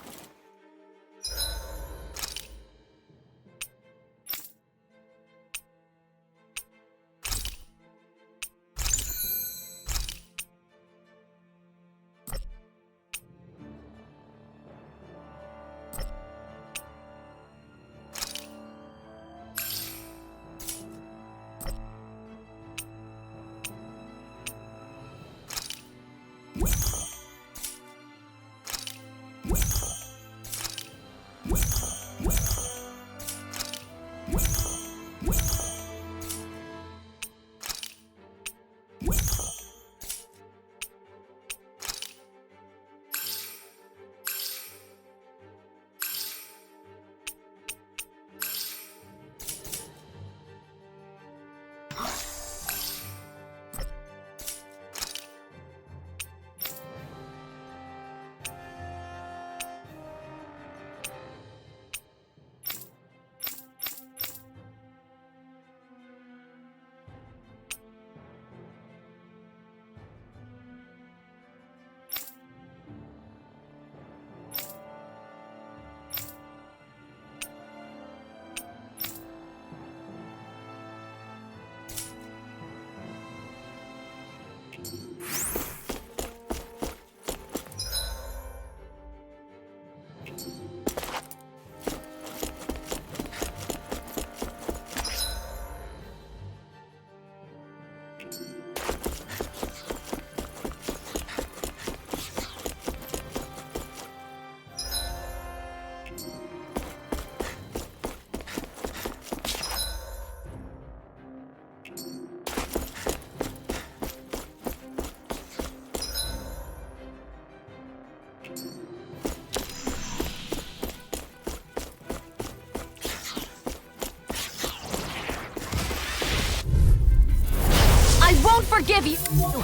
Forgive you. Dragon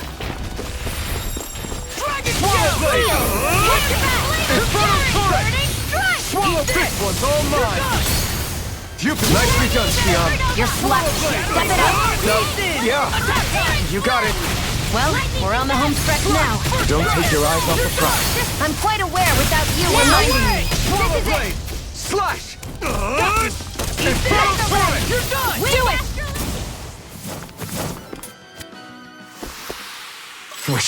Swallow Blade! Inferno Torrent! Swallow this one's all mine! You've been nicely done, Xion. You're flat. Step it up. No, yeah. You got it. Well, we're on the home stretch now. Don't take your eyes off the prize. I'm quite aware without you reminding me. Swallow Blade! Slash! Inferno Torrent! You're done!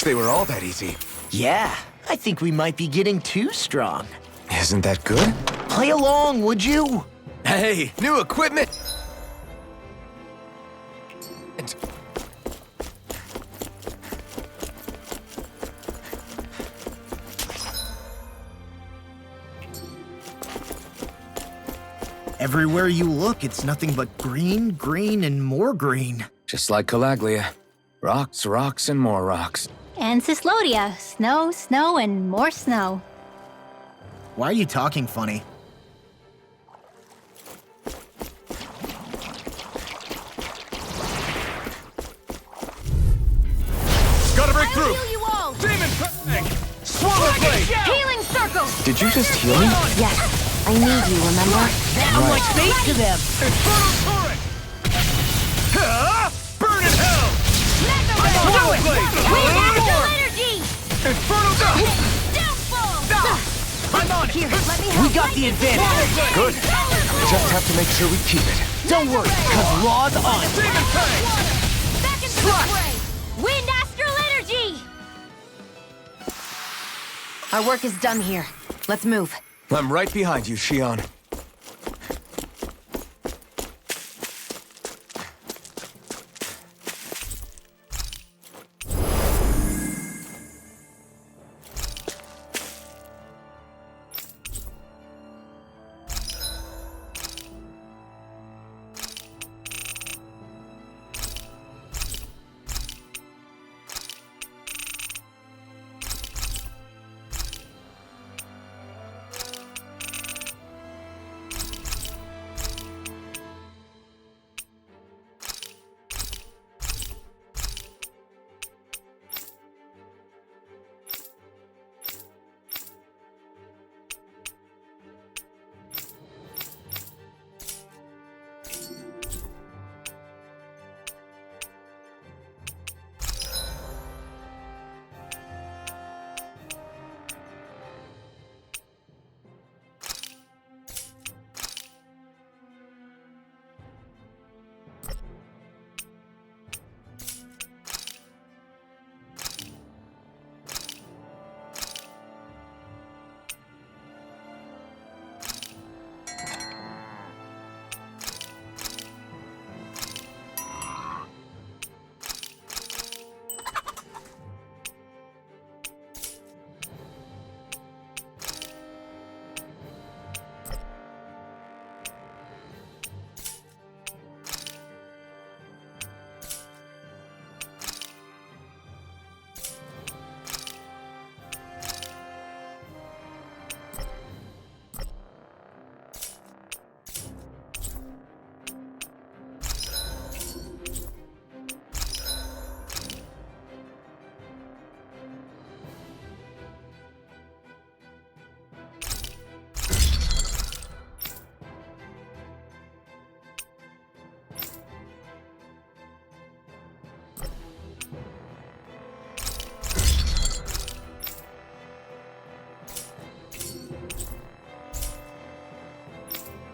wish they were all that easy. Yeah, I think we might be getting too strong. Isn't that good? Play along, would you? Hey, new equipment! Everywhere you look, it's nothing but green, green, and more green. Just like Calaglia. Rocks, rocks, and more rocks. And Cyslodia. Snow, snow, and more snow. Why are you talking funny? Gotta break through! I'll heal you all! Demon Fang! Swallow Blade! Healing circle! Did you just heal me? Yes, I need you, remember? I'm like bait to them! Inferno Turret! Burn in hell! Swallow Blade! Wind Astral Energy! Inferno Down! Downfall! I'm on it! Here, let me help. We got the advantage! Good. Just have to make sure we keep it. Don't worry, cause Raw's on it! Demon Fang! Back into the fray! Wind Astral Energy! Our work is done here. Let's move. I'm right behind you, Shion.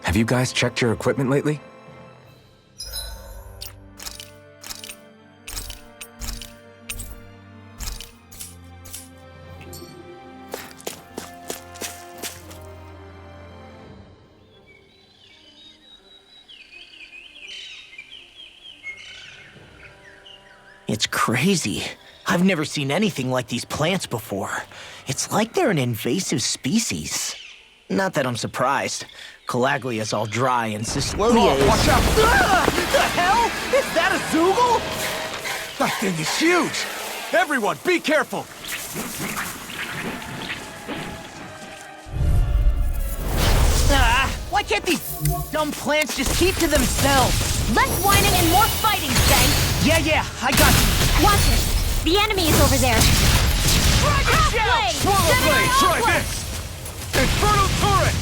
Have you guys checked your equipment lately? It's crazy. I've never seen anything like these plants before. It's like they're an invasive species. Not that I'm surprised. Calaglia's all dry and Cyslodia is... Watch out! The hell? Is that a Zoogle? That thing is huge! Everyone, be careful! Why can't these dumb plants just keep to themselves? Less whining and more fighting, Stank! Yeah, I got you. Watch it! The enemy is over there! Half-blade! Swallow Blade, try this! Inferno Turret!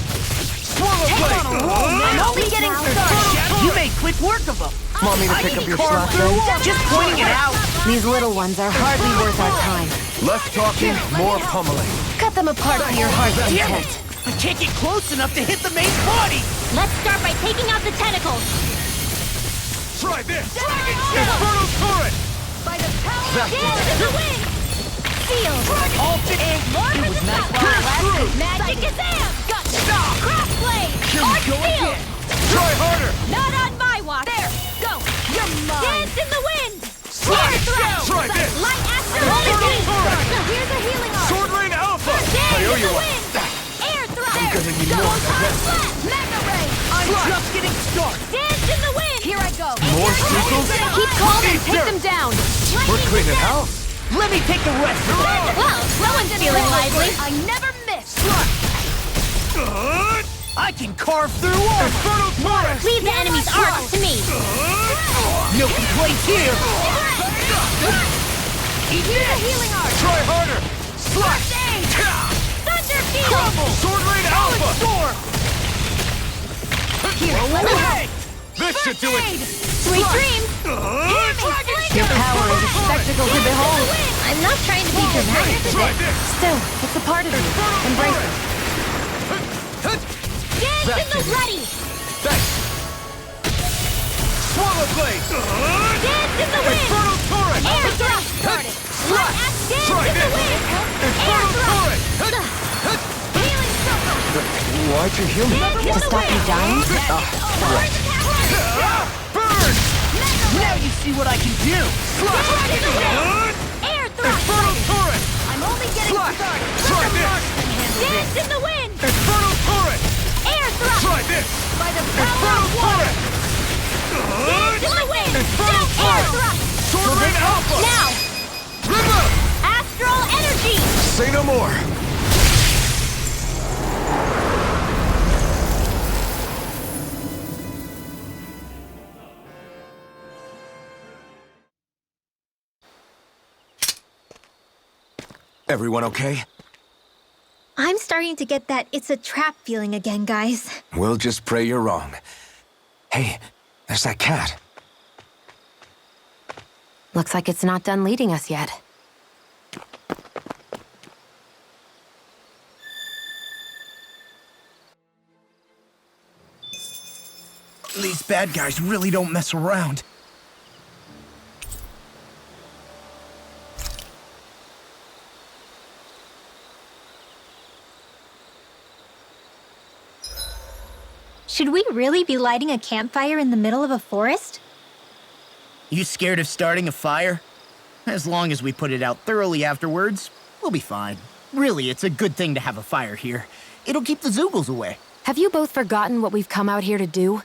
Swallow Blade! I'm only getting started! You made quick work of them. Want me to pick up your slack then? Just pointing it out. These little ones are hardly worth our time. Less talking, more pummeling. Cut them apart to your heart's Damn content. it! I can't get close enough to hit the main body. Let's start by taking out the tentacles! Try this! Inferno Turret! By the power of the wind! Seal! All fit in. More for the nice Magic is amp! Stop! Crossblade! Here we go Seal! again. Try harder. Not on my watch! There! Go! You're mine! Dance in the wind! Slide down. Try this. Light after Turret. Here's a healing arm! Sword Lane Alpha. Dance I owe in you the one. wind! Air thrust! I'm gonna need Double more. time flat! Mega ray! I'm just getting started. Dance in the wind! Here I go! More circles? Keep calm and take them down! We're cleaning house. Let me take the rest. Well, no one's feeling lively! I never miss! I can carve through armor. Leave the enemy's arc to me! No complaints here. Here's a healing arc! Try harder. Slash. Thunder field! Crumble. Sword Rain Alpha. Storm. Here, let me help! This should do it. Sweet dreams! Your power is a spectacle to behold. I'm not trying to be dramatic. Still, it's a part of you. Embrace it. Dance in the ready! Thanks. Swallow blade. Dance in the wind! Infernal turret. Air thrust started! Light axe dance in the wind! Air thrust! Healing circle! Why'd you heal me? To stop you dying? Burn. Now you see what I can do. Dance in the wind! Air thrust! Infernal turret. I'm only getting started! Try this. Dance in the wind! Infernal turret. Air thrust! Try this. By the power of water! Dance in the wind! Infernal Air thrust! Sword Rain Alpha. Now! River. Astral energy! Say no more. Everyone okay? I'm starting to get that it's a trap feeling again, guys. We'll just pray you're wrong. Hey, there's that cat. Looks like it's not done leading us yet. These bad guys really don't mess around. Should we really be lighting a campfire in the middle of a forest? You scared of starting a fire? As long as we put it out thoroughly afterwards, we'll be fine. Really, it's a good thing to have a fire here. It'll keep the Zoogles away. Have you both forgotten what we've come out here to do?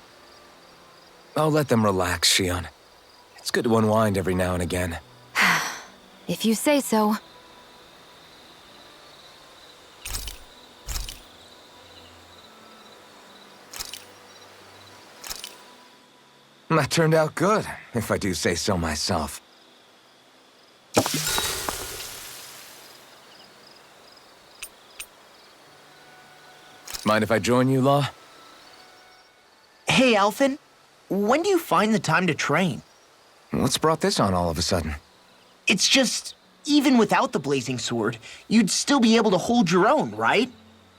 I'll let them relax, Shion. It's good to unwind every now and again. If you say so. That turned out good, if I do say so myself. Mind if I join you, Law? Hey, Alphen. When do you find the time to train? What's brought this on all of a sudden? It's just, even without the blazing sword, you'd still be able to hold your own, right?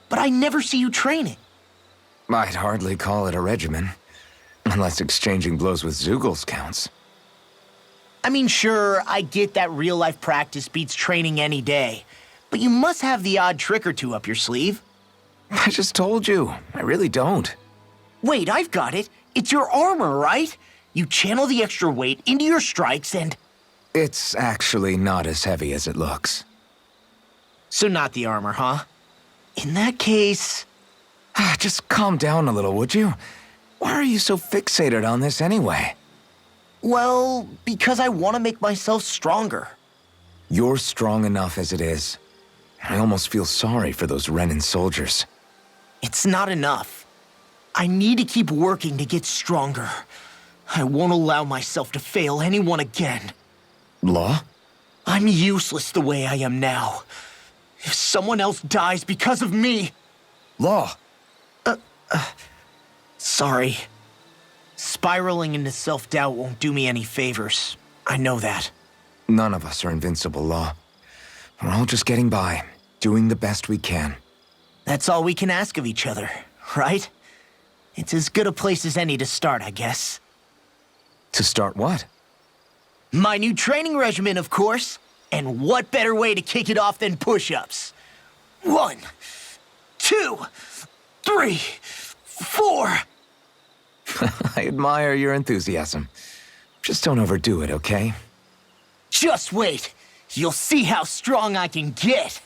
But I never see you training. I'd hardly call it a regimen. Unless exchanging blows with Zoogles counts. I mean, sure, I get that real-life practice beats training any day. But you must have the odd trick or two up your sleeve. I just told you, I really don't. Wait, I've got it. It's your armor, right? You channel the extra weight into your strikes and... It's actually not as heavy as it looks. So not the armor, huh? In that case... Just calm down a little, would you? Why are you so fixated on this anyway? Well, because I want to make myself stronger. You're strong enough as it is. I almost feel sorry for those Renin soldiers. It's not enough. I need to keep working to get stronger. I won't allow myself to fail anyone again. Law? I'm useless the way I am now. If someone else dies because of me... Law! Sorry. Spiraling into self-doubt won't do me any favors. I know that. None of us are invincible, Law. We're all just getting by, doing the best we can. That's all we can ask of each other, right? It's as good a place as any to start, I guess. To start what? My new training regimen, of course. And what better way to kick it off than push-ups? 1, 2, 3, 4. I admire your enthusiasm. Just don't overdo it, okay? Just wait. You'll see how strong I can get.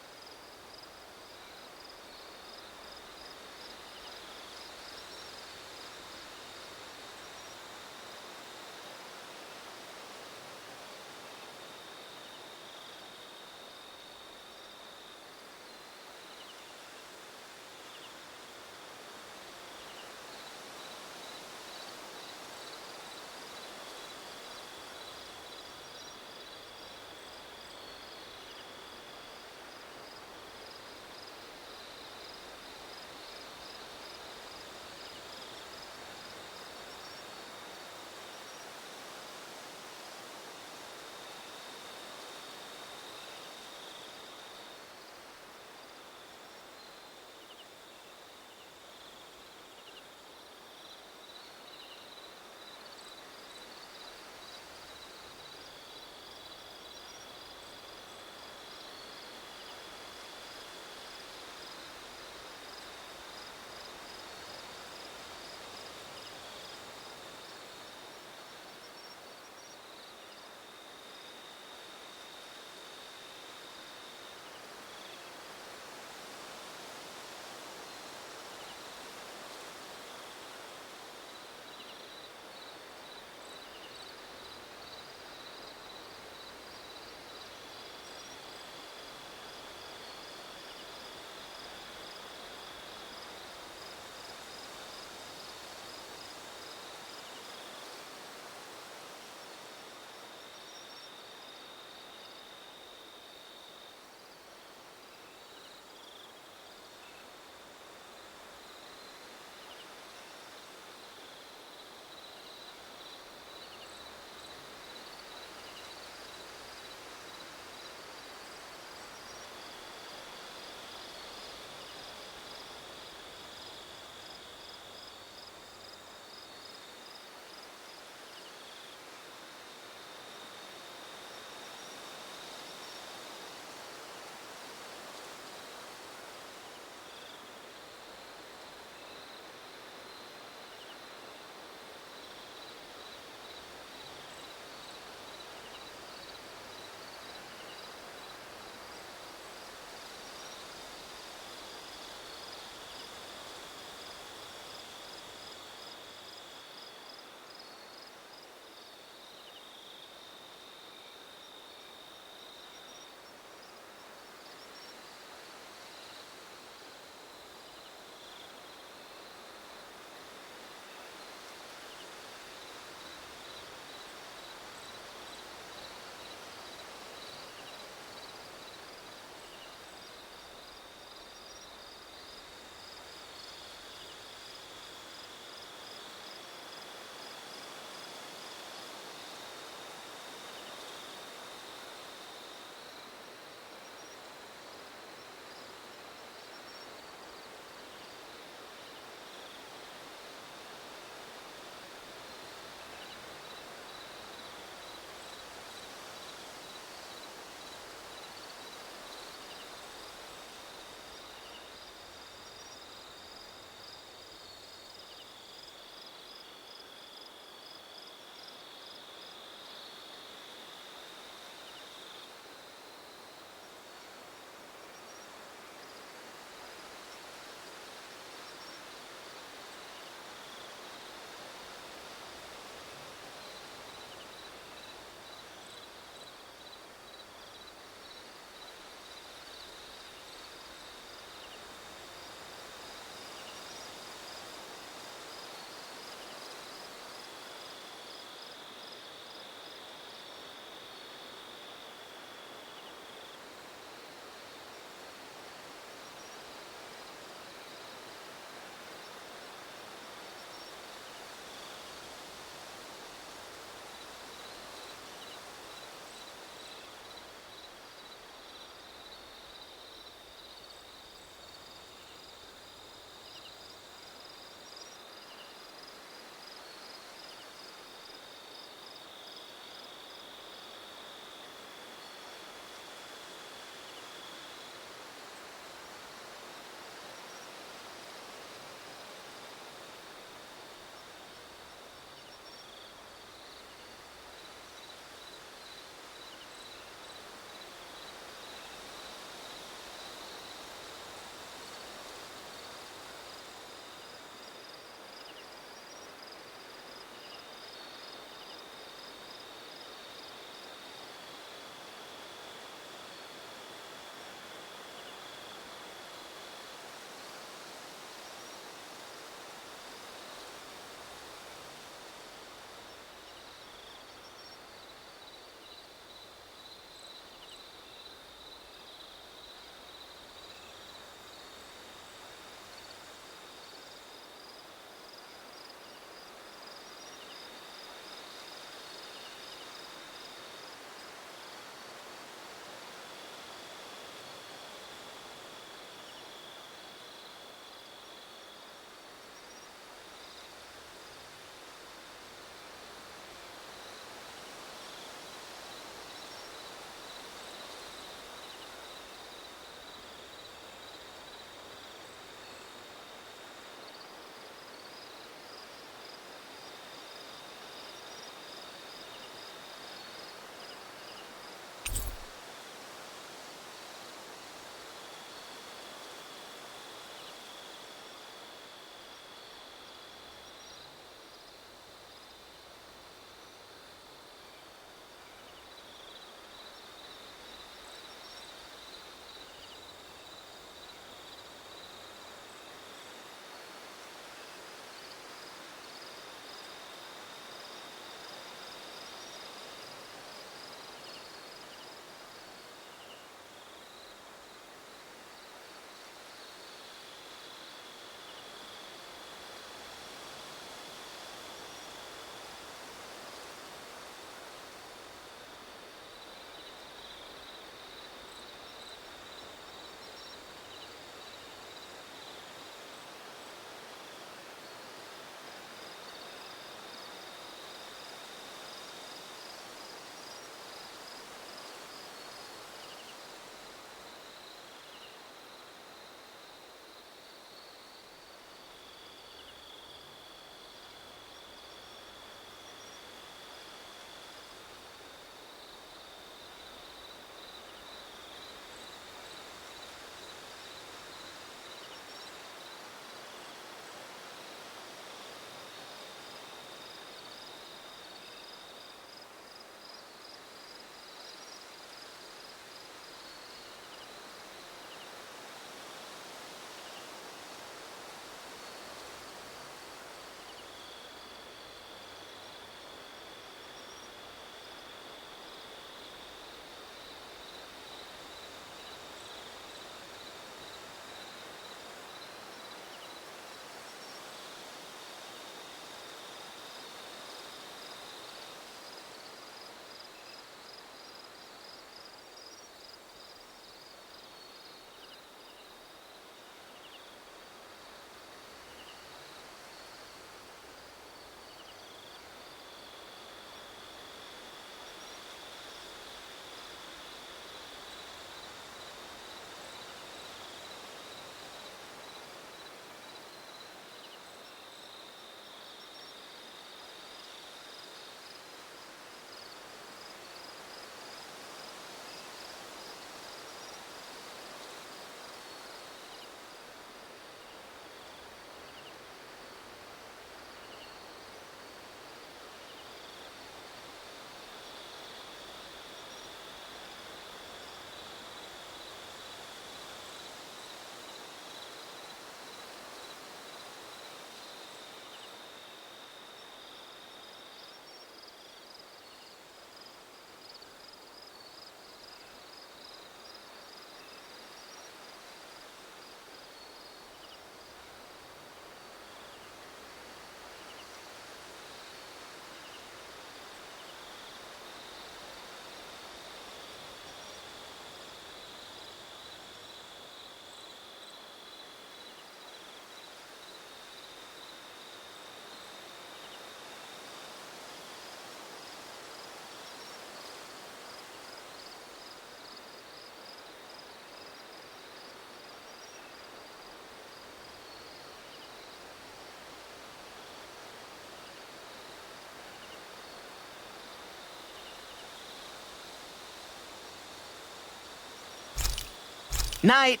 Night.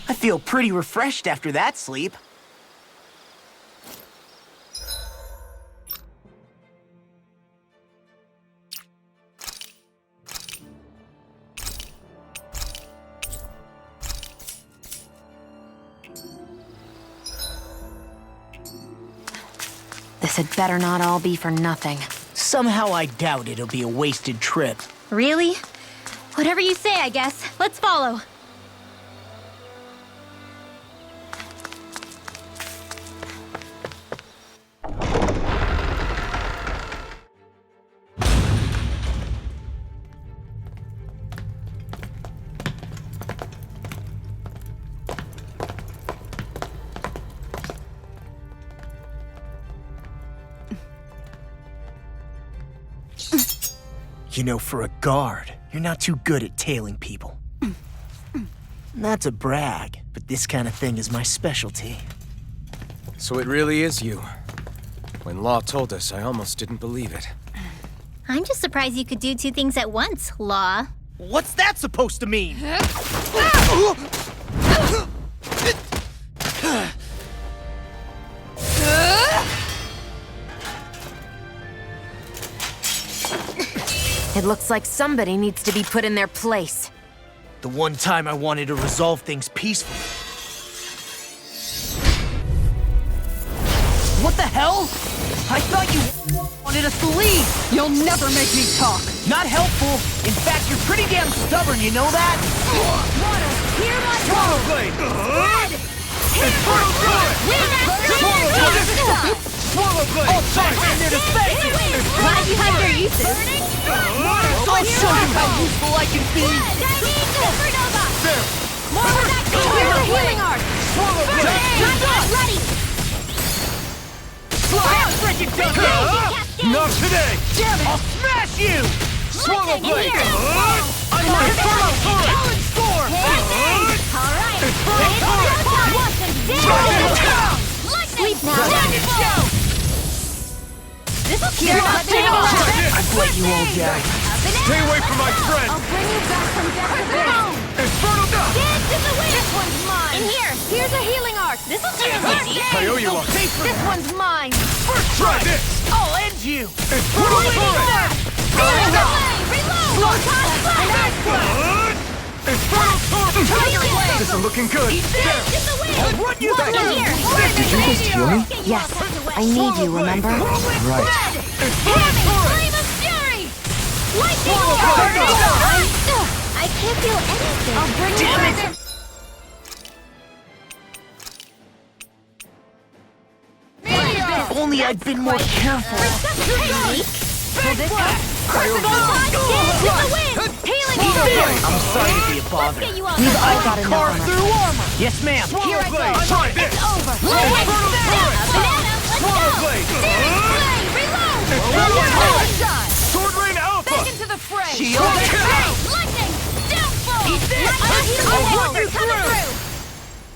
I feel pretty refreshed after that sleep. This had better not all be for nothing. Somehow I doubt it'll be a wasted trip. Really? Whatever you say, I guess. Let's follow. You know, for a guard, you're not too good at tailing people. Not to brag, but this kind of thing is my specialty. So it really is you. When Law told us, I almost didn't believe it. I'm just surprised you could do two things at once, Law. What's that supposed to mean? It looks like somebody needs to be put in their place. The one time I wanted to resolve things peacefully. What the hell? I thought you wanted us to leave. You'll never make me talk. Not helpful. In fact, you're pretty damn stubborn, you know that? Water, hear my Swallow blade! Red! Infernal sword! Swallow blade! Swallow blade! All shots in their defense! Glad you have your uses. I'll show you how useful I can be! Supernova! There! More of that! Here's the healing art! Swallow blade! Not ready! Freaking Not today! Damn it! I'll smash you! Swallow blade! I'm on Infernal Turret! Talon Storm! Alright! Sleep now! This'll cure us! I've let you all die. Stay away from my friend! I'll bring you back from death to life! Infernal dust! Dance in the wind! This one's mine! In here! Here's a healing art! This'll cure me! I owe you one! This one's mine! First try this! I'll end you! Infernal turret! Reload! Infernal turret! This is looking good. I'll run you back! Did you just heal me? Yes. I need you, remember? Right. Flame of fury! Lightning orb! I can't feel anything. I'll bring you back. If only I'd been more careful. I'm sorry to be a bother. We've all got enough on our armor. Yes, ma'am. Here I go. Try this! It's over. Infernal turret! Banana, let's Swallow go. blade! Reload. Sword rain alpha! Back into the fray. Shield! Lightning, downfall. Eat this. I'll run you through.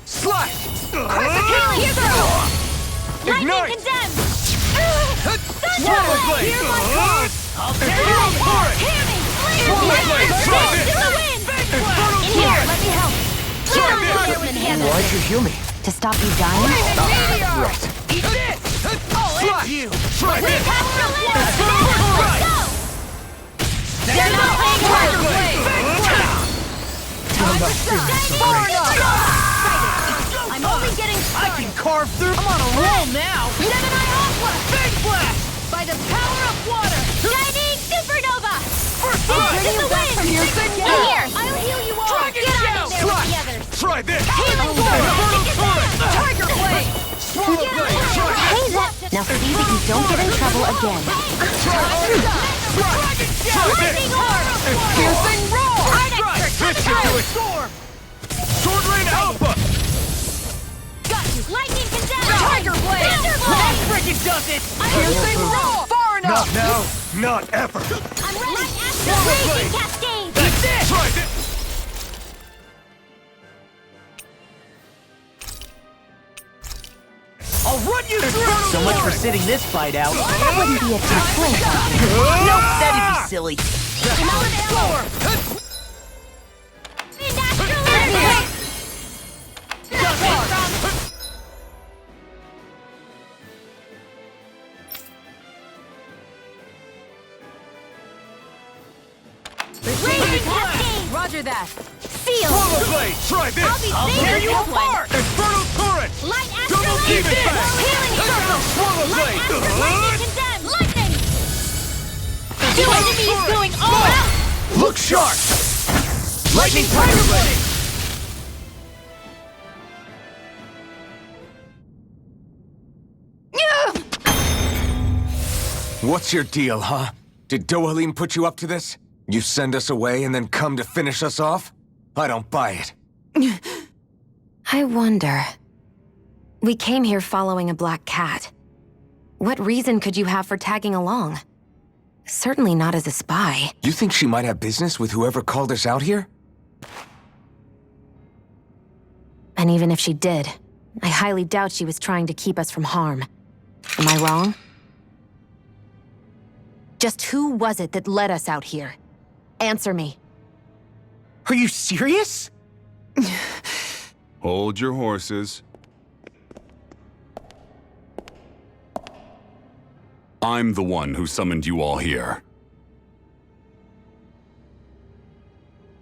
Slash! Here goes. Lightning Ignite! condemned. Swallow blade! Hear my call. Infernal turret! Hear me. Swallow blade! Try To this! the wind. Infernal In here, turret! let me help. Try this! Why'd you heal me? To stop you dying? Right. Eat this! I'll end you! Try this! Let's go. They're not playing hard. I'm only getting I started. can carve through. I'm on a roll now. Gemini Aqua. Big blast! By the power of water. Shining Supernova. First I'll blood! bring you back from your sick. Here, I'll heal you all. Dragon Get on Shell. in there with the others. Try this! Healing Infernal turret! Tiger Blade. Swallow blade! Try this! Hey, now see that you don't get in trouble again. Lightning Orb. Piercing roar. This should do it! Sword rain alpha! Got you. Lightning condemned. Tiger Blade! Thunder That Blade. freaking does it! Piercing roar. Far enough. Not now, not ever! I'm ready. Raging Cascade. Eat this! Try this! I'll run So much for sitting this fight out. That wouldn't be a complaint. Nope, that'd be silly. Roger that. Seal. Swallow blade, try this! I'll tear you apart. Infernal turret! Light Double astrolabe. demon fang! Healing circle. Swallow Light blade! astrolabe condemned. Lightning. Two enemies going all out. Look sharp! Lightning tiger blade! What's your deal, huh? Did Dohalim put you up to this? You send us away and then come to finish us off? I don't buy it. I wonder. We came here following a black cat. What reason could you have for tagging along? Certainly not as a spy. You think she might have business with whoever called us out here? And even if she did, I highly doubt she was trying to keep us from harm. Am I wrong? Just who was it that led us out here? Answer me. Are you serious? Hold your horses. I'm the one who summoned you all here.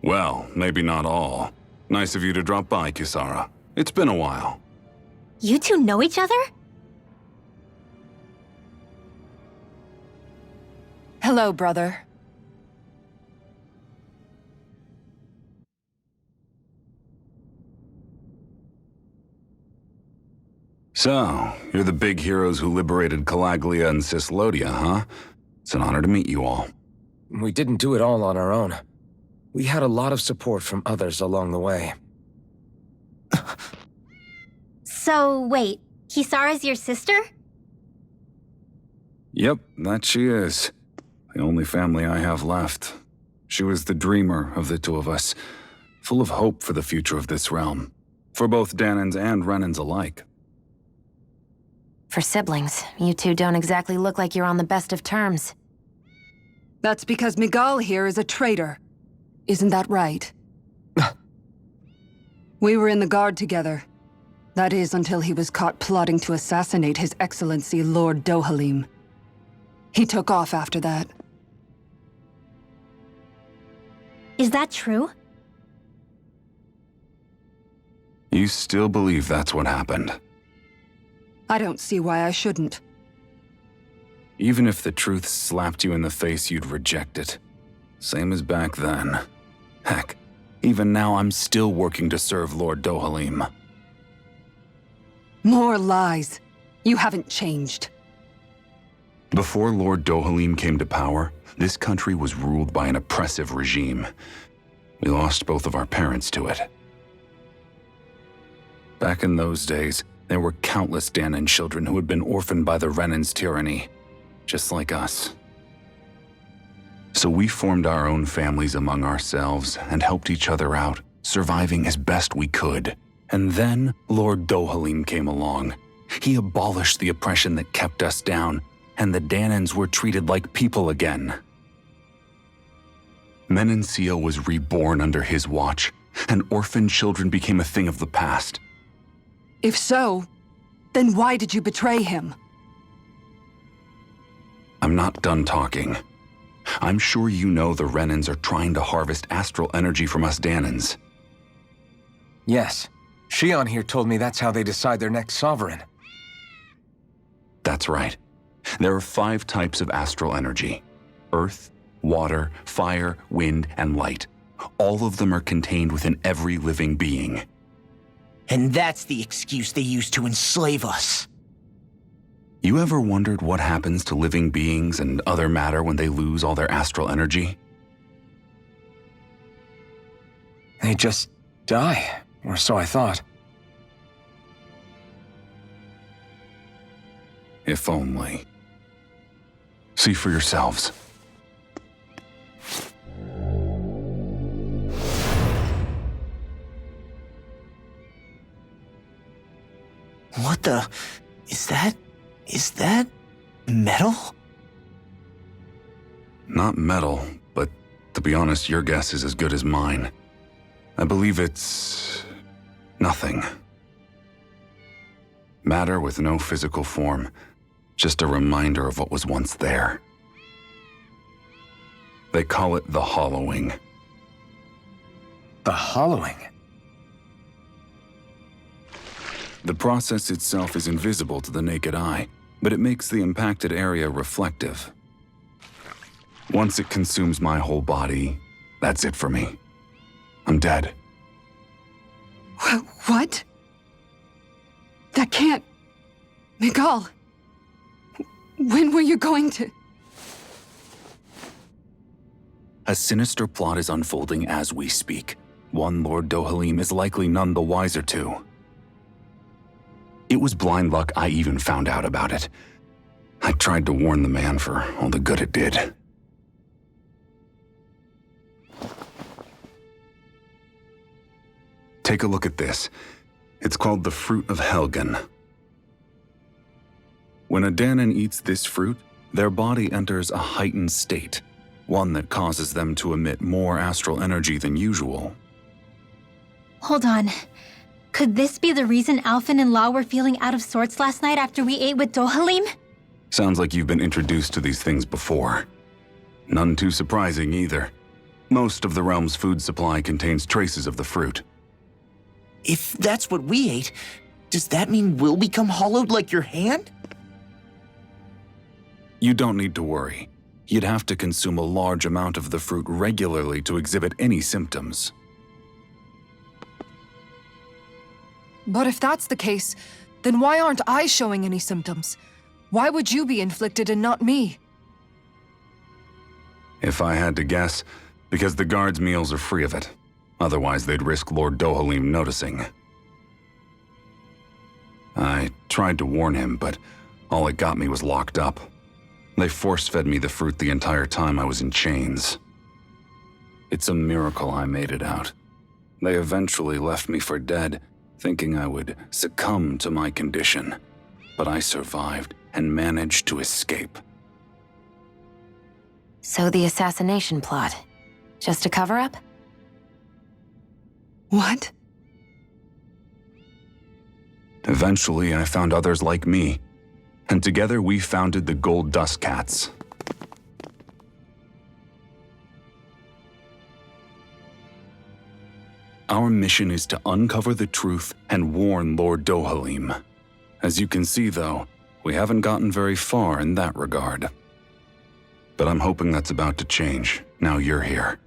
Well, maybe not all. Nice of you to drop by, Kisara. It's been a while. You two know each other? Hello, brother. So, you're the big heroes who liberated Calaglia and Cislodia, huh? It's an honor to meet you all. We didn't do it all on our own. We had a lot of support from others along the way. So, wait. Kisara's your sister? Yep, that she is. The only family I have left. She was the dreamer of the two of us, full of hope for the future of this realm, for both Danans and Renans alike. For siblings, you two don't exactly look like you're on the best of terms. That's because Miguel here is a traitor. Isn't that right? We were in the Guard together. That is, until he was caught plotting to assassinate His Excellency Lord Dohalim. He took off after that. Is that true? You still believe that's what happened? I don't see why I shouldn't. Even if the truth slapped you in the face, you'd reject it. Same as back then. Heck, even now I'm still working to serve Lord Dohalim. More lies. You haven't changed. Before Lord Dohalim came to power, this country was ruled by an oppressive regime. We lost both of our parents to it. Back in those days, there were countless Danan children who had been orphaned by the Renan's tyranny, just like us. So we formed our own families among ourselves and helped each other out, surviving as best we could. And then Lord Dohalim came along. He abolished the oppression that kept us down, and the Danans were treated like people again. Menancia was reborn under his watch, and orphaned children became a thing of the past. If so, then why did you betray him? I'm not done talking. I'm sure you know the Renans are trying to harvest astral energy from us Danans. Yes. Shion here told me that's how they decide their next sovereign. That's right. There are 5 types of astral energy. Earth, water, fire, wind, and light. All of them are contained within every living being. And that's the excuse they use to enslave us. You ever wondered what happens to living beings and other matter when they lose all their astral energy? They just die, or so I thought. If only. See for yourselves. What the... Is that metal? Not metal, but to be honest, your guess is as good as mine. I believe it's nothing. Matter with no physical form, just a reminder of what was once there. They call it the hollowing. The hollowing? The process itself is invisible to the naked eye, but it makes the impacted area reflective. Once it consumes my whole body, that's it for me. I'm dead. What? That can't... Miguel, when were you going to... A sinister plot is unfolding as we speak. One Lord Dohalim is likely none the wiser to. It was blind luck I even found out about it. I tried to warn the man for all the good it did. Take a look at this. It's called the Fruit of Helgen. When a Danon eats this fruit, their body enters a heightened state, one that causes them to emit more astral energy than usual. Hold on. Could this be the reason Alphen and Law were feeling out of sorts last night after we ate with Dohalim? Sounds like you've been introduced to these things before. None too surprising either. Most of the realm's food supply contains traces of the fruit. If that's what we ate, does that mean we'll become hollowed like your hand? You don't need to worry. You'd have to consume a large amount of the fruit regularly to exhibit any symptoms. But if that's the case, then why aren't I showing any symptoms? Why would you be inflicted and not me? If I had to guess, because the guards' meals are free of it. Otherwise, they'd risk Lord Dohalim noticing. I tried to warn him, but all it got me was locked up. They force-fed me the fruit the entire time I was in chains. It's a miracle I made it out. They eventually left me for dead, thinking I would succumb to my condition. But I survived and managed to escape. So the assassination plot, just a cover-up? What? Eventually, I found others like me, and together we founded the Gold Dust Cats. Our mission is to uncover the truth and warn Lord Dohalim. As you can see, though, we haven't gotten very far in that regard. But I'm hoping that's about to change, now you're here.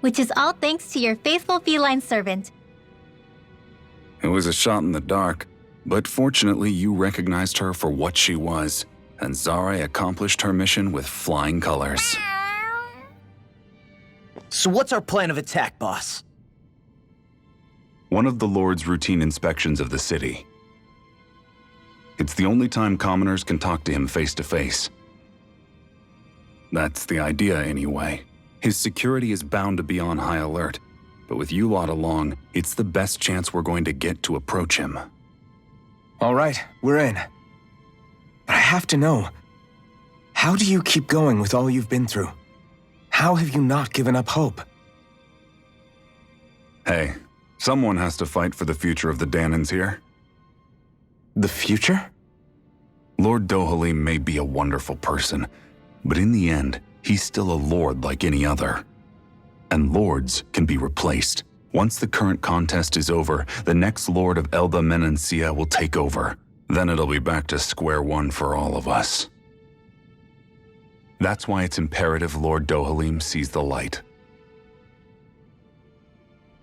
Which is all thanks to your faithful feline servant. It was a shot in the dark, but fortunately you recognized her for what she was, and Zare accomplished her mission with flying colors. So what's our plan of attack, boss? One of the Lord's routine inspections of the city. It's the only time commoners can talk to him face to face. That's the idea, anyway. His security is bound to be on high alert, but with you lot along, it's the best chance we're going to get to approach him. All right, we're in. But I have to know, how do you keep going with all you've been through? How have you not given up hope? Hey, someone has to fight for the future of the Danons here. The future? Lord Dohalim may be a wonderful person, but in the end, he's still a lord like any other. And lords can be replaced. Once the current contest is over, the next lord of Elba Menancia will take over. Then it'll be back to square one for all of us. That's why it's imperative Lord Dohalim sees the light.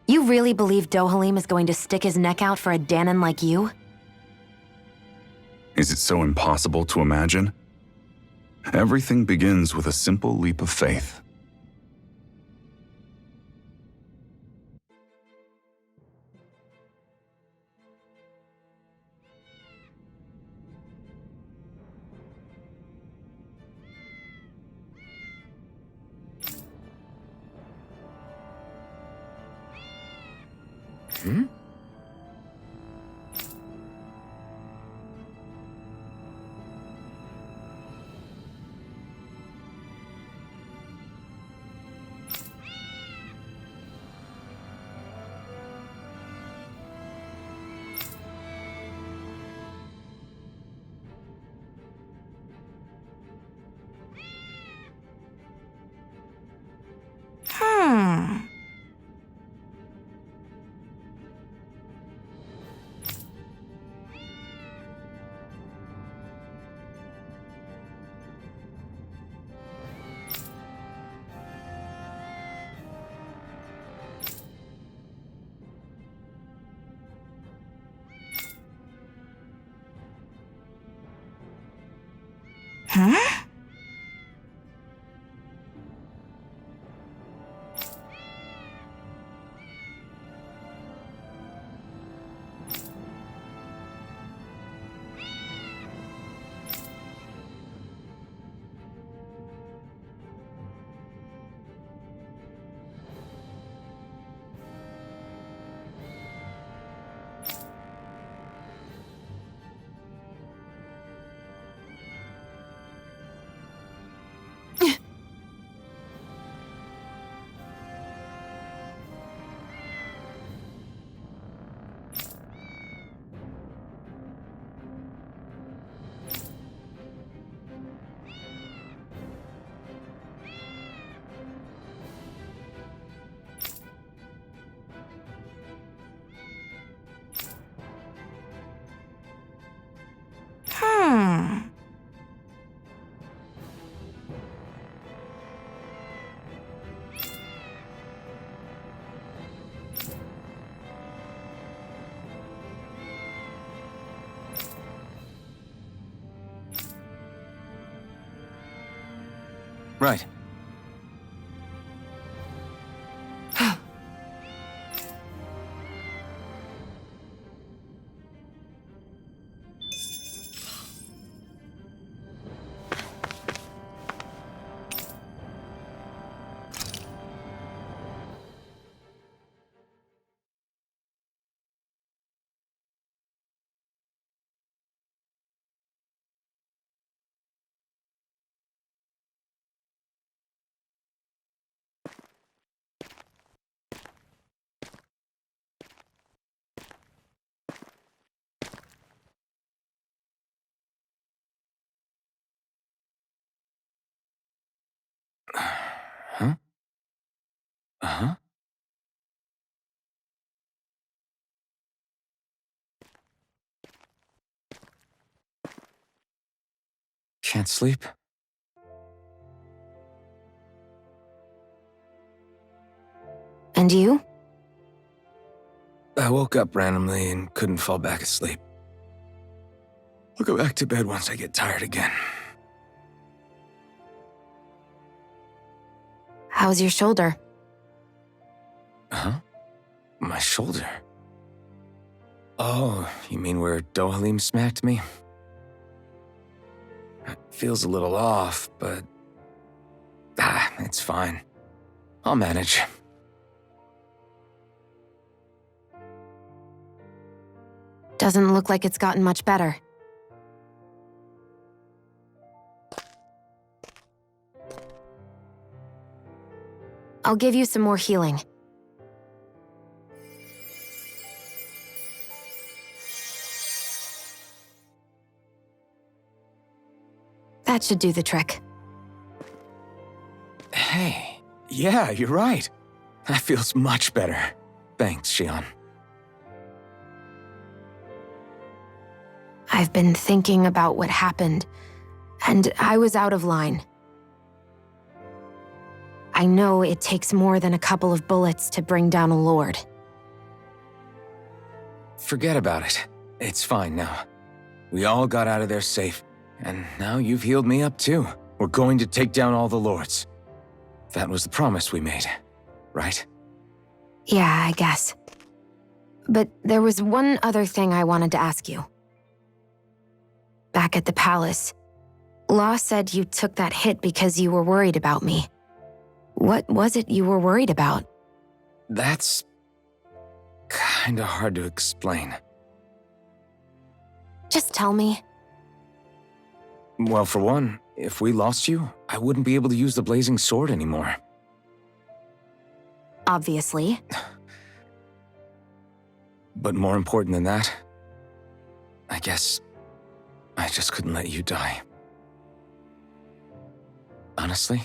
You really believe Dohalim is going to stick his neck out for a Danon like you? Is it so impossible to imagine? Everything begins with a simple leap of faith. Huh? Hmm. Right. Huh? Uh-huh. Can't sleep? And you? I woke up randomly and couldn't fall back asleep. I'll go back to bed once I get tired again. How's your shoulder? Huh? My shoulder? Oh, you mean where Dohalim smacked me? It feels a little off, but... it's fine. I'll manage. Doesn't look like it's gotten much better. I'll give you some more healing. That should do the trick. Hey, yeah, you're right. That feels much better. Thanks, Shion. I've been thinking about what happened, and I was out of line. I know it takes more than a couple of bullets to bring down a lord. Forget about it. It's fine now. We all got out of there safe, and now you've healed me up too. We're going to take down all the lords. That was the promise we made, right? Yeah, I guess. But there was one other thing I wanted to ask you. Back at the palace, Law said you took that hit because you were worried about me. What was it you were worried about? That's... kinda hard to explain. Just tell me. Well, for one, if we lost you, I wouldn't be able to use the blazing sword anymore. Obviously. But more important than that, I guess I just couldn't let you die. Honestly,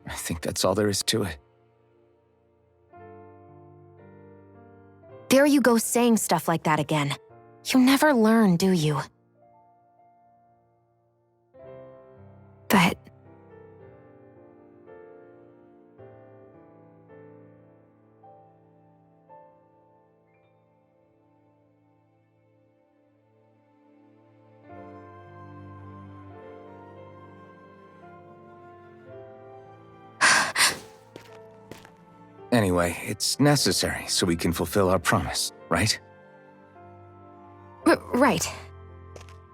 I think that's all there is to it. There you go saying stuff like that again. You never learn, do you? But... Anyway, it's necessary so we can fulfill our promise, right? Right.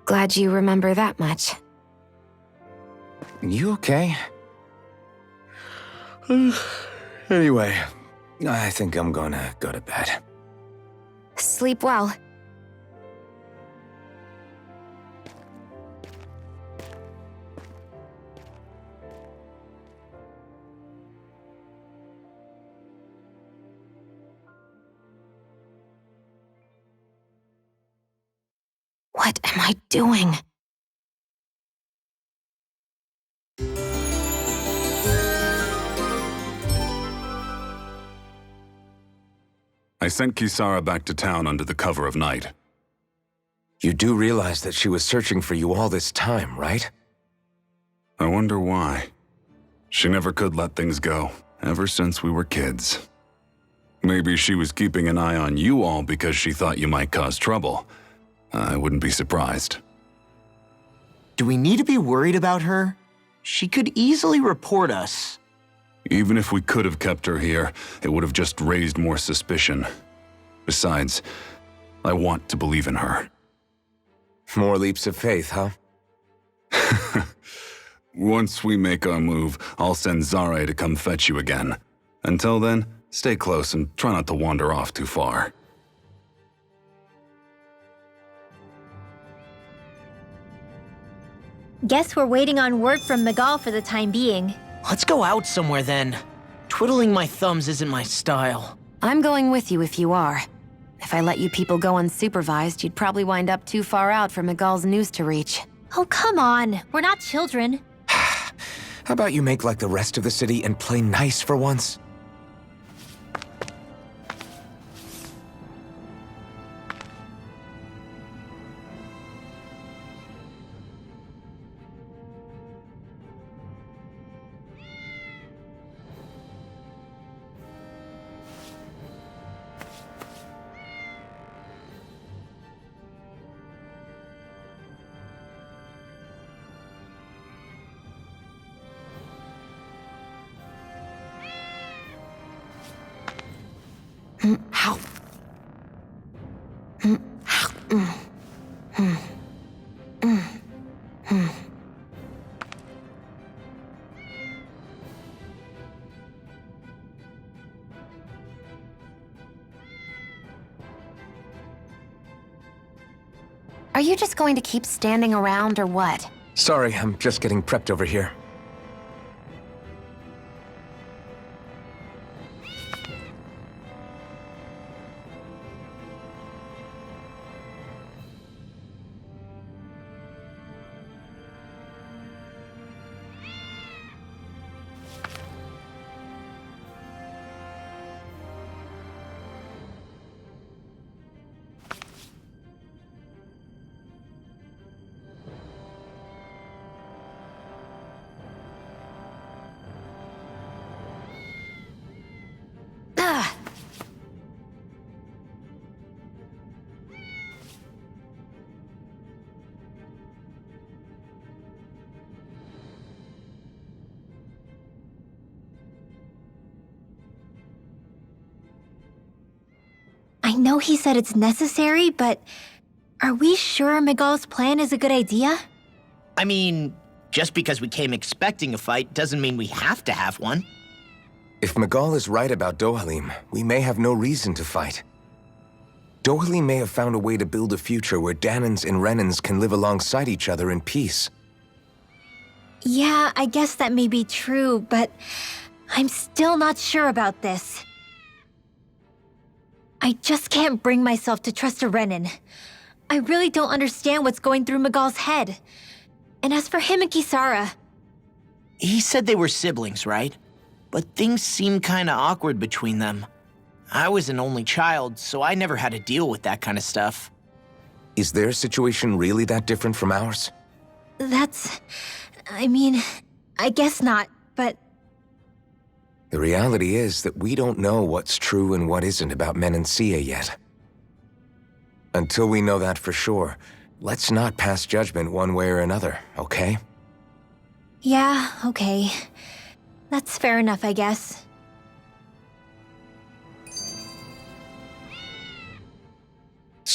Glad you remember that much. You okay? Anyway, I think I'm gonna go to bed. Sleep well. What am I doing? I sent Kisara back to town under the cover of night. You do realize that she was searching for you all this time, right? I wonder why. She never could let things go, ever since we were kids. Maybe she was keeping an eye on you all because she thought you might cause trouble. I wouldn't be surprised. Do we need to be worried about her? She could easily report us. Even if we could have kept her here, it would have just raised more suspicion. Besides, I want to believe in her. More leaps of faith, huh? Once we make our move, I'll send Zare to come fetch you again. Until then, stay close and try not to wander off too far. Guess we're waiting on word from Miguel for the time being. Let's go out somewhere then. Twiddling my thumbs isn't my style. I'm going with you if you are. If I let you people go unsupervised, you'd probably wind up too far out for Miguel's news to reach. Oh, come on. We're not children. How about you make like the rest of the city and play nice for once? Are you just going to keep standing around or what? Sorry, I'm just getting prepped over here. I know he said it's necessary, but are we sure Miguel's plan is a good idea? I mean, just because we came expecting a fight doesn't mean we have to have one. If Miguel is right about Dohalim, we may have no reason to fight. Dohalim may have found a way to build a future where Danans and Renans can live alongside each other in peace. Yeah, I guess that may be true, but I'm still not sure about this. I just can't bring myself to trust a Renan. I really don't understand what's going through Miguel's head. And as for him and Kisara... He said they were siblings, right? But things seemed kinda awkward between them. I was an only child, so I never had to deal with that kind of stuff. Is their situation really that different from ours? I mean, I guess not, but... The reality is that we don't know what's true and what isn't about Menancia yet. Until we know that for sure, let's not pass judgment one way or another, okay? Yeah, okay. That's fair enough, I guess.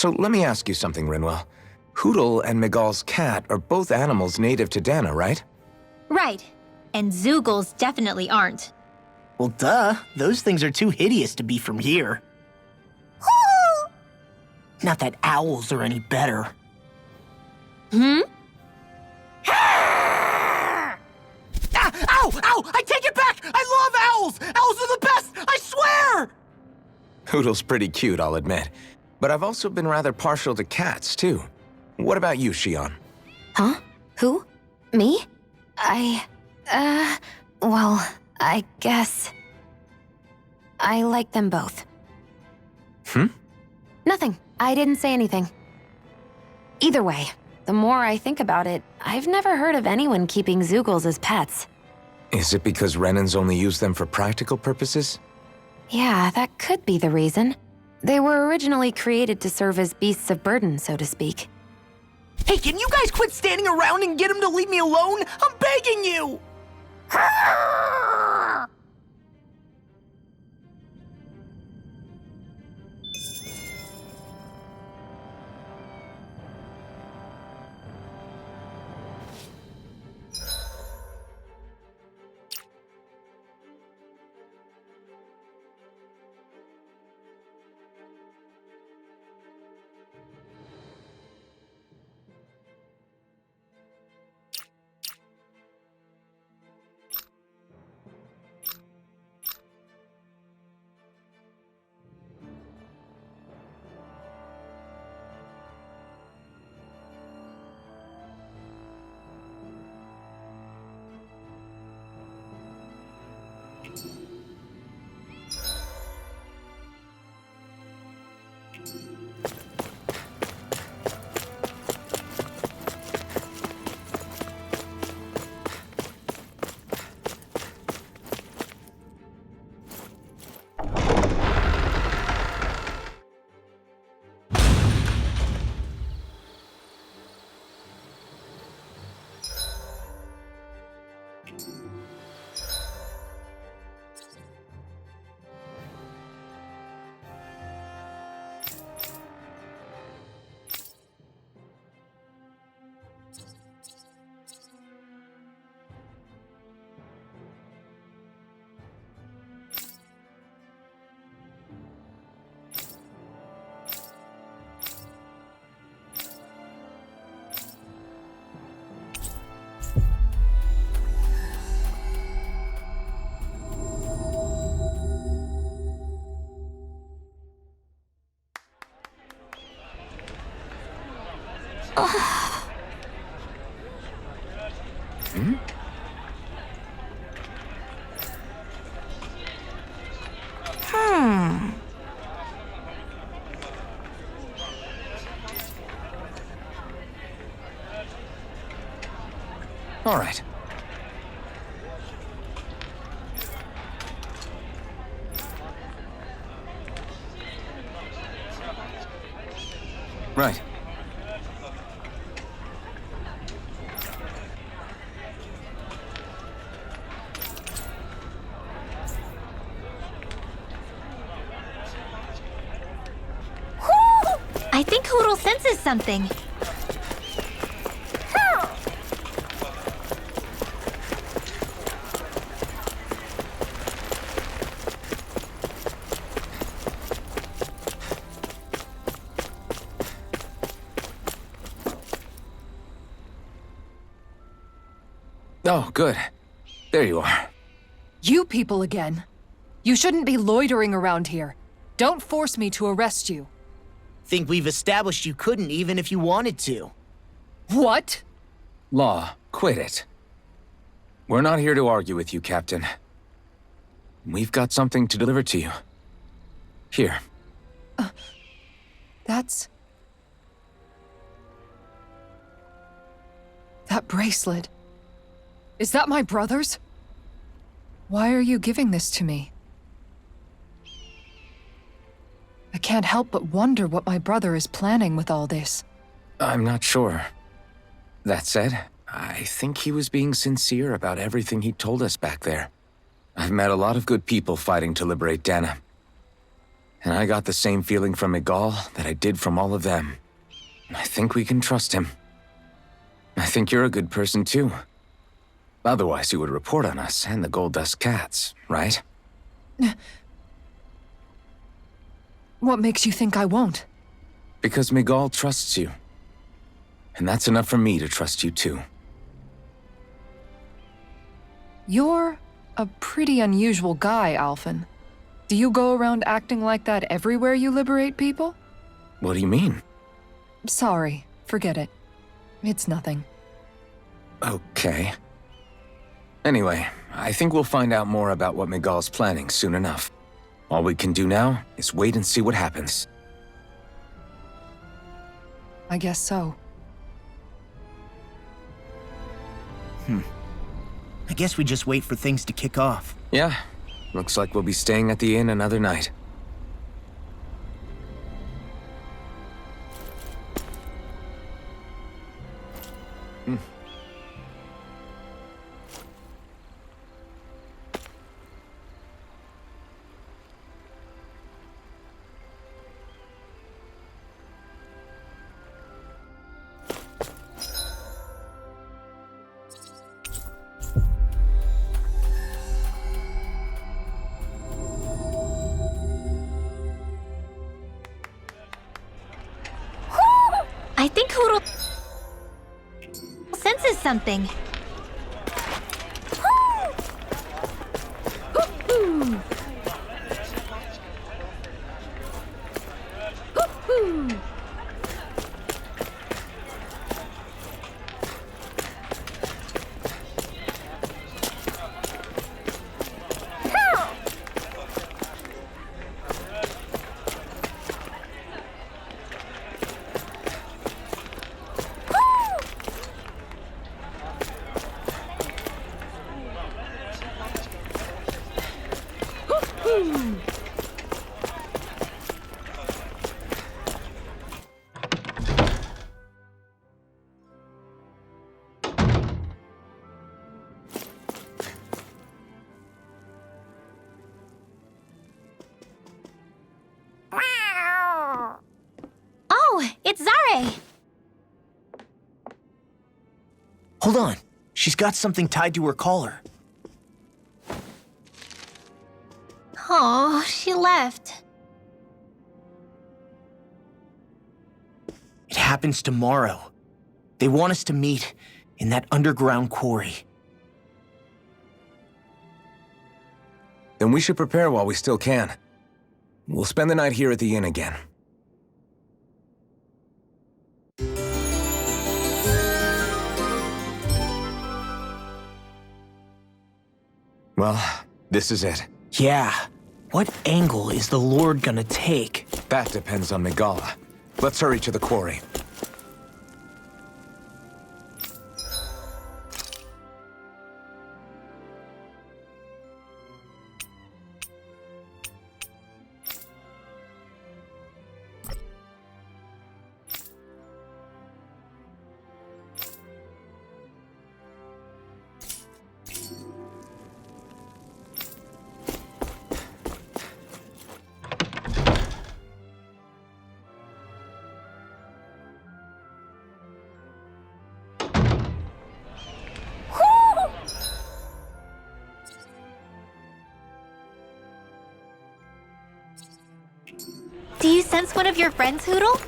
So let me ask you something, Rinwell. Hootle and Miguel's cat are both animals native to Dana, right? Right. And Zoogles definitely aren't. Well, duh. Those things are too hideous to be from here. Not that owls are any better. Hmm? Ah! Ow! Ow! I take it back! I love owls! Owls are the best! I swear! Hootle's pretty cute, I'll admit. But I've also been rather partial to cats, too. What about you, Shion? Huh? Who? Me? Well, I guess... I like them both. Nothing. I didn't say anything. Either way, the more I think about it, I've never heard of anyone keeping Zoogles as pets. Is it because Renans only use them for practical purposes? Yeah, that could be the reason. They were originally created to serve as beasts of burden, so to speak. Hey, can you guys quit standing around and get him to leave me alone? I'm begging you! All right. Right. I think Hootle senses something. Oh, good. There you are. You people again. You shouldn't be loitering around here. Don't force me to arrest you. Think we've established you couldn't even if you wanted to. What? Law, quit it. We're not here to argue with you, Captain. We've got something to deliver to you. Here. That's... That bracelet. Is that my brother's? Why are you giving this to me? I can't help but wonder what my brother is planning with all this. I'm not sure. That said, I think he was being sincere about everything he told us back there. I've met a lot of good people fighting to liberate Dana. And I got the same feeling from Miguel that I did from all of them. I think we can trust him. I think you're a good person too. Otherwise, you would report on us and the Gold Dust Cats, right? What makes you think I won't? Because Miguel trusts you. And that's enough for me to trust you too. You're a pretty unusual guy, Alphen. Do you go around acting like that everywhere you liberate people? What do you mean? Sorry, forget it. It's nothing. Okay. Anyway, I think we'll find out more about what Miguel's planning soon enough. All we can do now is wait and see what happens. I guess so. I guess we just wait for things to kick off. Yeah, looks like we'll be staying at the inn another night. I think Hoodle senses something. Oh, it's Zare! Hold on. She's got something tied to her collar. Oh, she left. It happens tomorrow. They want us to meet in that underground quarry. Then we should prepare while we still can. We'll spend the night here at the inn again. Well, this is it. Yeah. What angle is the Lord gonna take? That depends on Miguel. Let's hurry to the quarry. Do you sense one of your friends, Hoodle?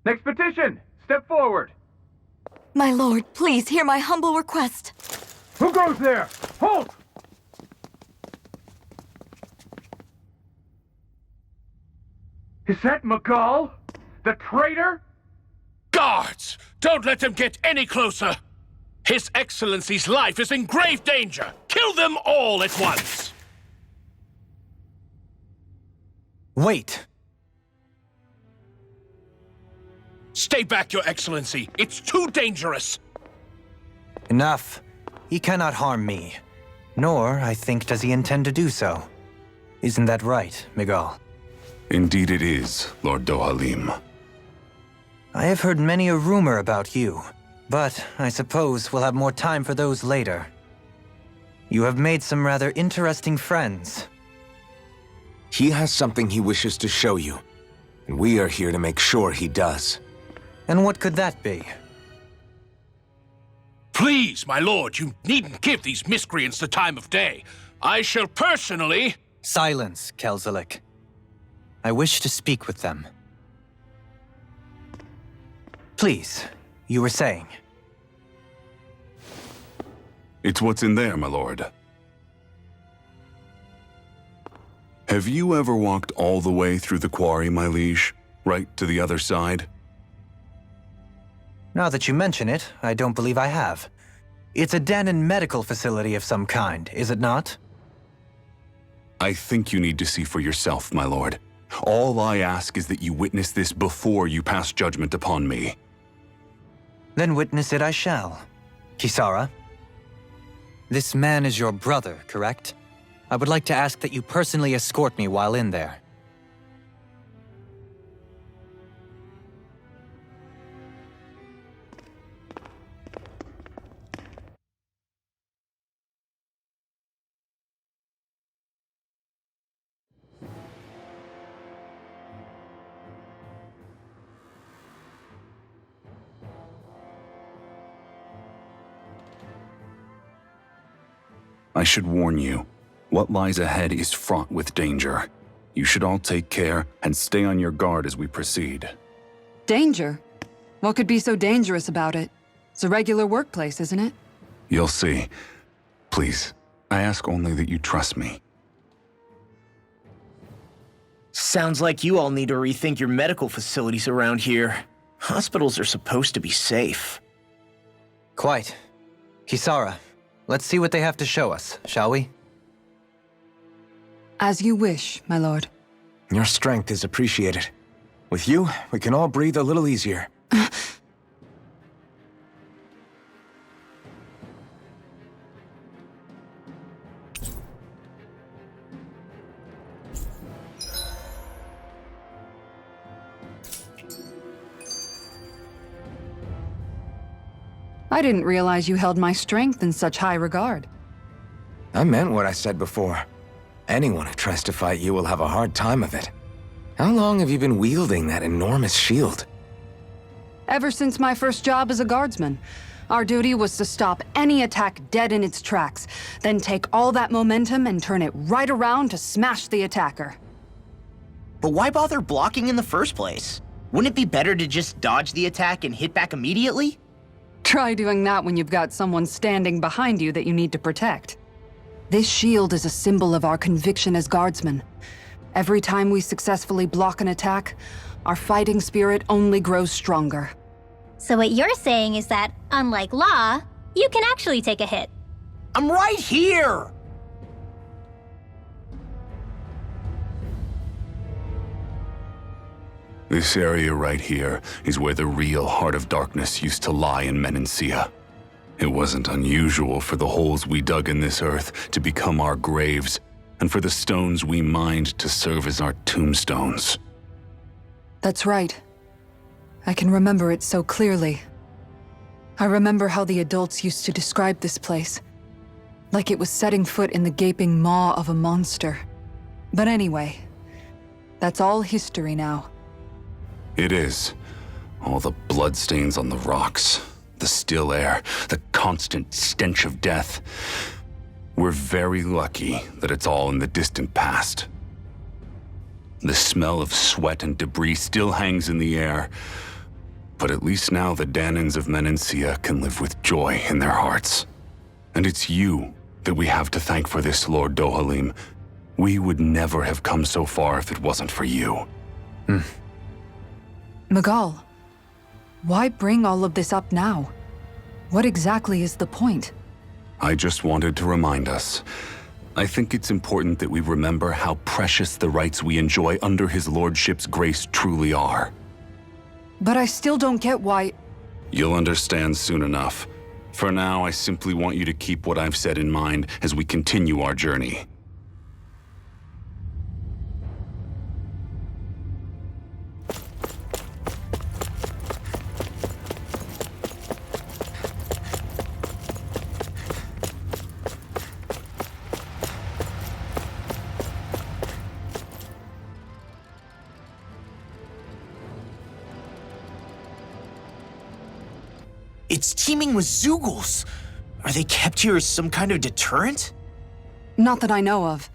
Next petition! Step forward! My lord, please hear my humble request. Who goes there? Halt! Is that Miguel? The traitor? Guards! Don't let them get any closer! His Excellency's life is in grave danger! Kill them all at once! Wait! Stay back, Your Excellency! It's too dangerous! Enough. He cannot harm me. Nor, I think, does he intend to do so. Isn't that right, Miguel? Indeed it is, Lord Dohalim. I have heard many a rumor about you, but I suppose we'll have more time for those later. You have made some rather interesting friends. He has something he wishes to show you, and we are here to make sure he does. And what could that be? Please, my lord, you needn't give these miscreants the time of day. I shall personally... Silence, Kelzelik. I wish to speak with them. Please, you were saying. It's what's in there, my lord. Have you ever walked all the way through the quarry, my liege? Right to the other side? Now that you mention it, I don't believe I have. It's a Danon medical facility of some kind, is it not? I think you need to see for yourself, my lord. All I ask is that you witness this before you pass judgment upon me. Then witness it I shall. Kisara? This man is your brother, correct? I would like to ask that you personally escort me while in there. I should warn you, what lies ahead is fraught with danger. You should all take care and stay on your guard as we proceed. Danger? What could be so dangerous about it? It's a regular workplace, isn't it? You'll see. Please, I ask only that you trust me. Sounds like you all need to rethink your medical facilities around here. Hospitals are supposed to be safe. Quite. Kisara, let's see what they have to show us, shall we? As you wish, my lord. Your strength is appreciated. With you, we can all breathe a little easier. I didn't realize you held my strength in such high regard. I meant what I said before. Anyone who tries to fight you will have a hard time of it. How long have you been wielding that enormous shield? Ever since my first job as a guardsman. Our duty was to stop any attack dead in its tracks, then take all that momentum and turn it right around to smash the attacker. But why bother blocking in the first place? Wouldn't it be better to just dodge the attack and hit back immediately? Try doing that when you've got someone standing behind you that you need to protect. This shield is a symbol of our conviction as guardsmen. Every time we successfully block an attack, our fighting spirit only grows stronger. So what you're saying is that, unlike Law, you can actually take a hit. I'm right here! This area right here is where the real Heart of Darkness used to lie in Menancia. It wasn't unusual for the holes we dug in this earth to become our graves, and for the stones we mined to serve as our tombstones. That's right. I can remember it so clearly. I remember how the adults used to describe this place, like it was setting foot in the gaping maw of a monster. But anyway, that's all history now. It is. All the bloodstains on the rocks, the still air, the constant stench of death. We're very lucky that it's all in the distant past. The smell of sweat and debris still hangs in the air, but at least now the Danons of Menancia can live with joy in their hearts. And it's you that we have to thank for this, Lord Dohalim. We would never have come so far if it wasn't for you. Magal, why bring all of this up now? What exactly is the point? I just wanted to remind us. I think it's important that we remember how precious the rights we enjoy under his lordship's grace truly are. But I still don't get why... You'll understand soon enough. For now, I simply want you to keep what I've said in mind as we continue our journey. It's teeming with Zeugles. Are they kept here as some kind of deterrent? Not that I know of.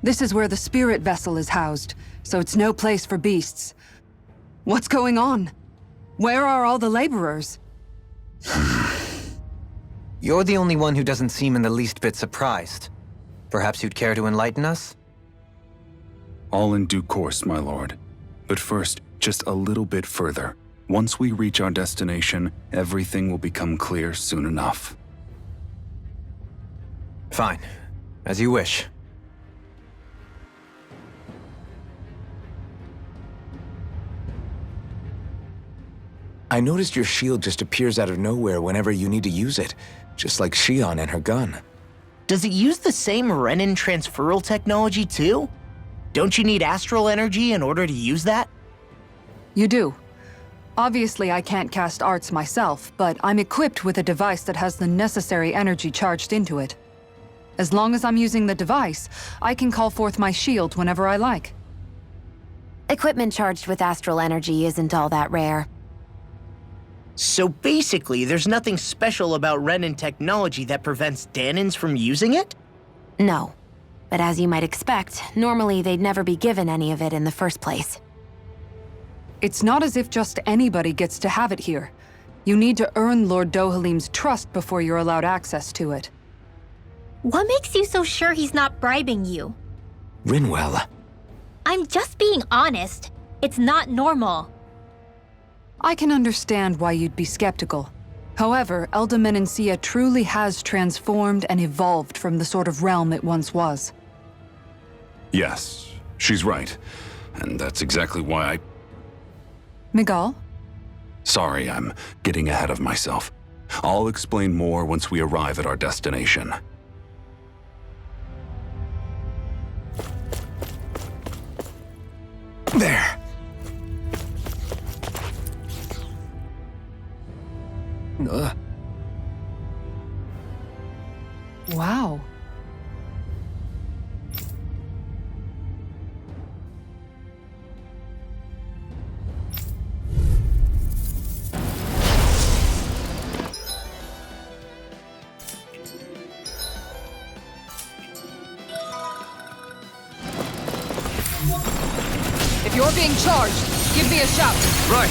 This is where the spirit vessel is housed, so it's no place for beasts. What's going on? Where are all the laborers? You're the only one who doesn't seem in the least bit surprised. Perhaps you'd care to enlighten us? All in due course, my lord. But first, just a little bit further. Once we reach our destination, everything will become clear soon enough. Fine. As you wish. I noticed your shield just appears out of nowhere whenever you need to use it, just like Shion and her gun. Does it use the same Renin transferal technology too? Don't you need astral energy in order to use that? You do. Obviously, I can't cast arts myself, but I'm equipped with a device that has the necessary energy charged into it. As long as I'm using the device, I can call forth my shield whenever I like. Equipment charged with astral energy isn't all that rare. So basically, there's nothing special about Renin technology that prevents Danins from using it? No. But as you might expect, normally they'd never be given any of it in the first place. It's not as if just anybody gets to have it here. You need to earn Lord Dohalim's trust before you're allowed access to it. What makes you so sure he's not bribing you? Rinwell. I'm just being honest. It's not normal. I can understand why you'd be skeptical. However, Elda Menancia truly has transformed and evolved from the sort of realm it once was. Yes, she's right. And that's exactly why I... Miguel? Sorry, I'm getting ahead of myself. I'll explain more once we arrive at our destination. There. Wow. If you're being charged, give me a shout. Right.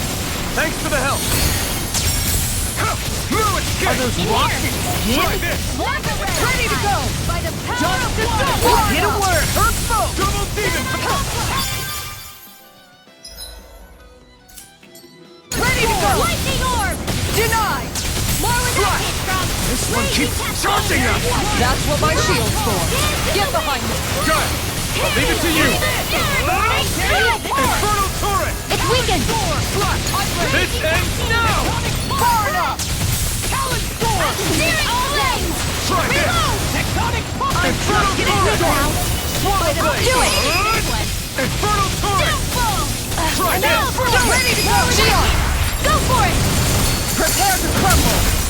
Thanks for the help. Are those rocks in Try skin? this. Ready to go! By the power of the We'll hit him where it hurts most! Double demon! Ready to go! Lightning orb! Denied! More where that came from! This one keeps charging us! That's what my shield's for. Get behind me. Good! I'll leave it to you! Infernal turret! It's weakened! This ends now! Far enough! Searing flames! Try this! Tectonic Infernal turret! Swallow blade! Do it! Infernal turret! Try Now, this! Ready to go! Shion! Go for it! Prepare to crumble!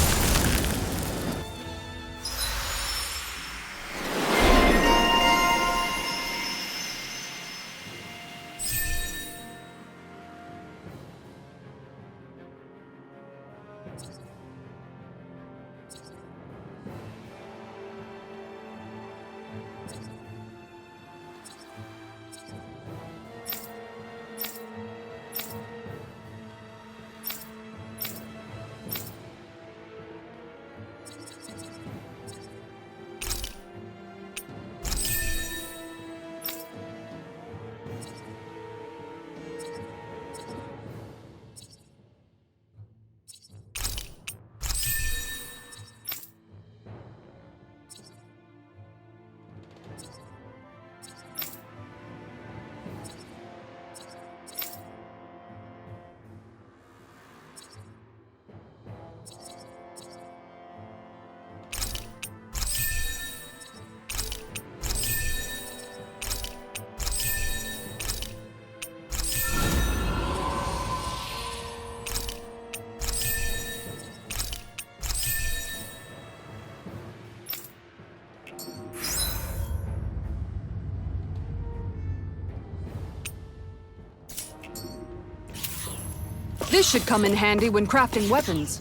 This should come in handy when crafting weapons.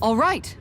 All right,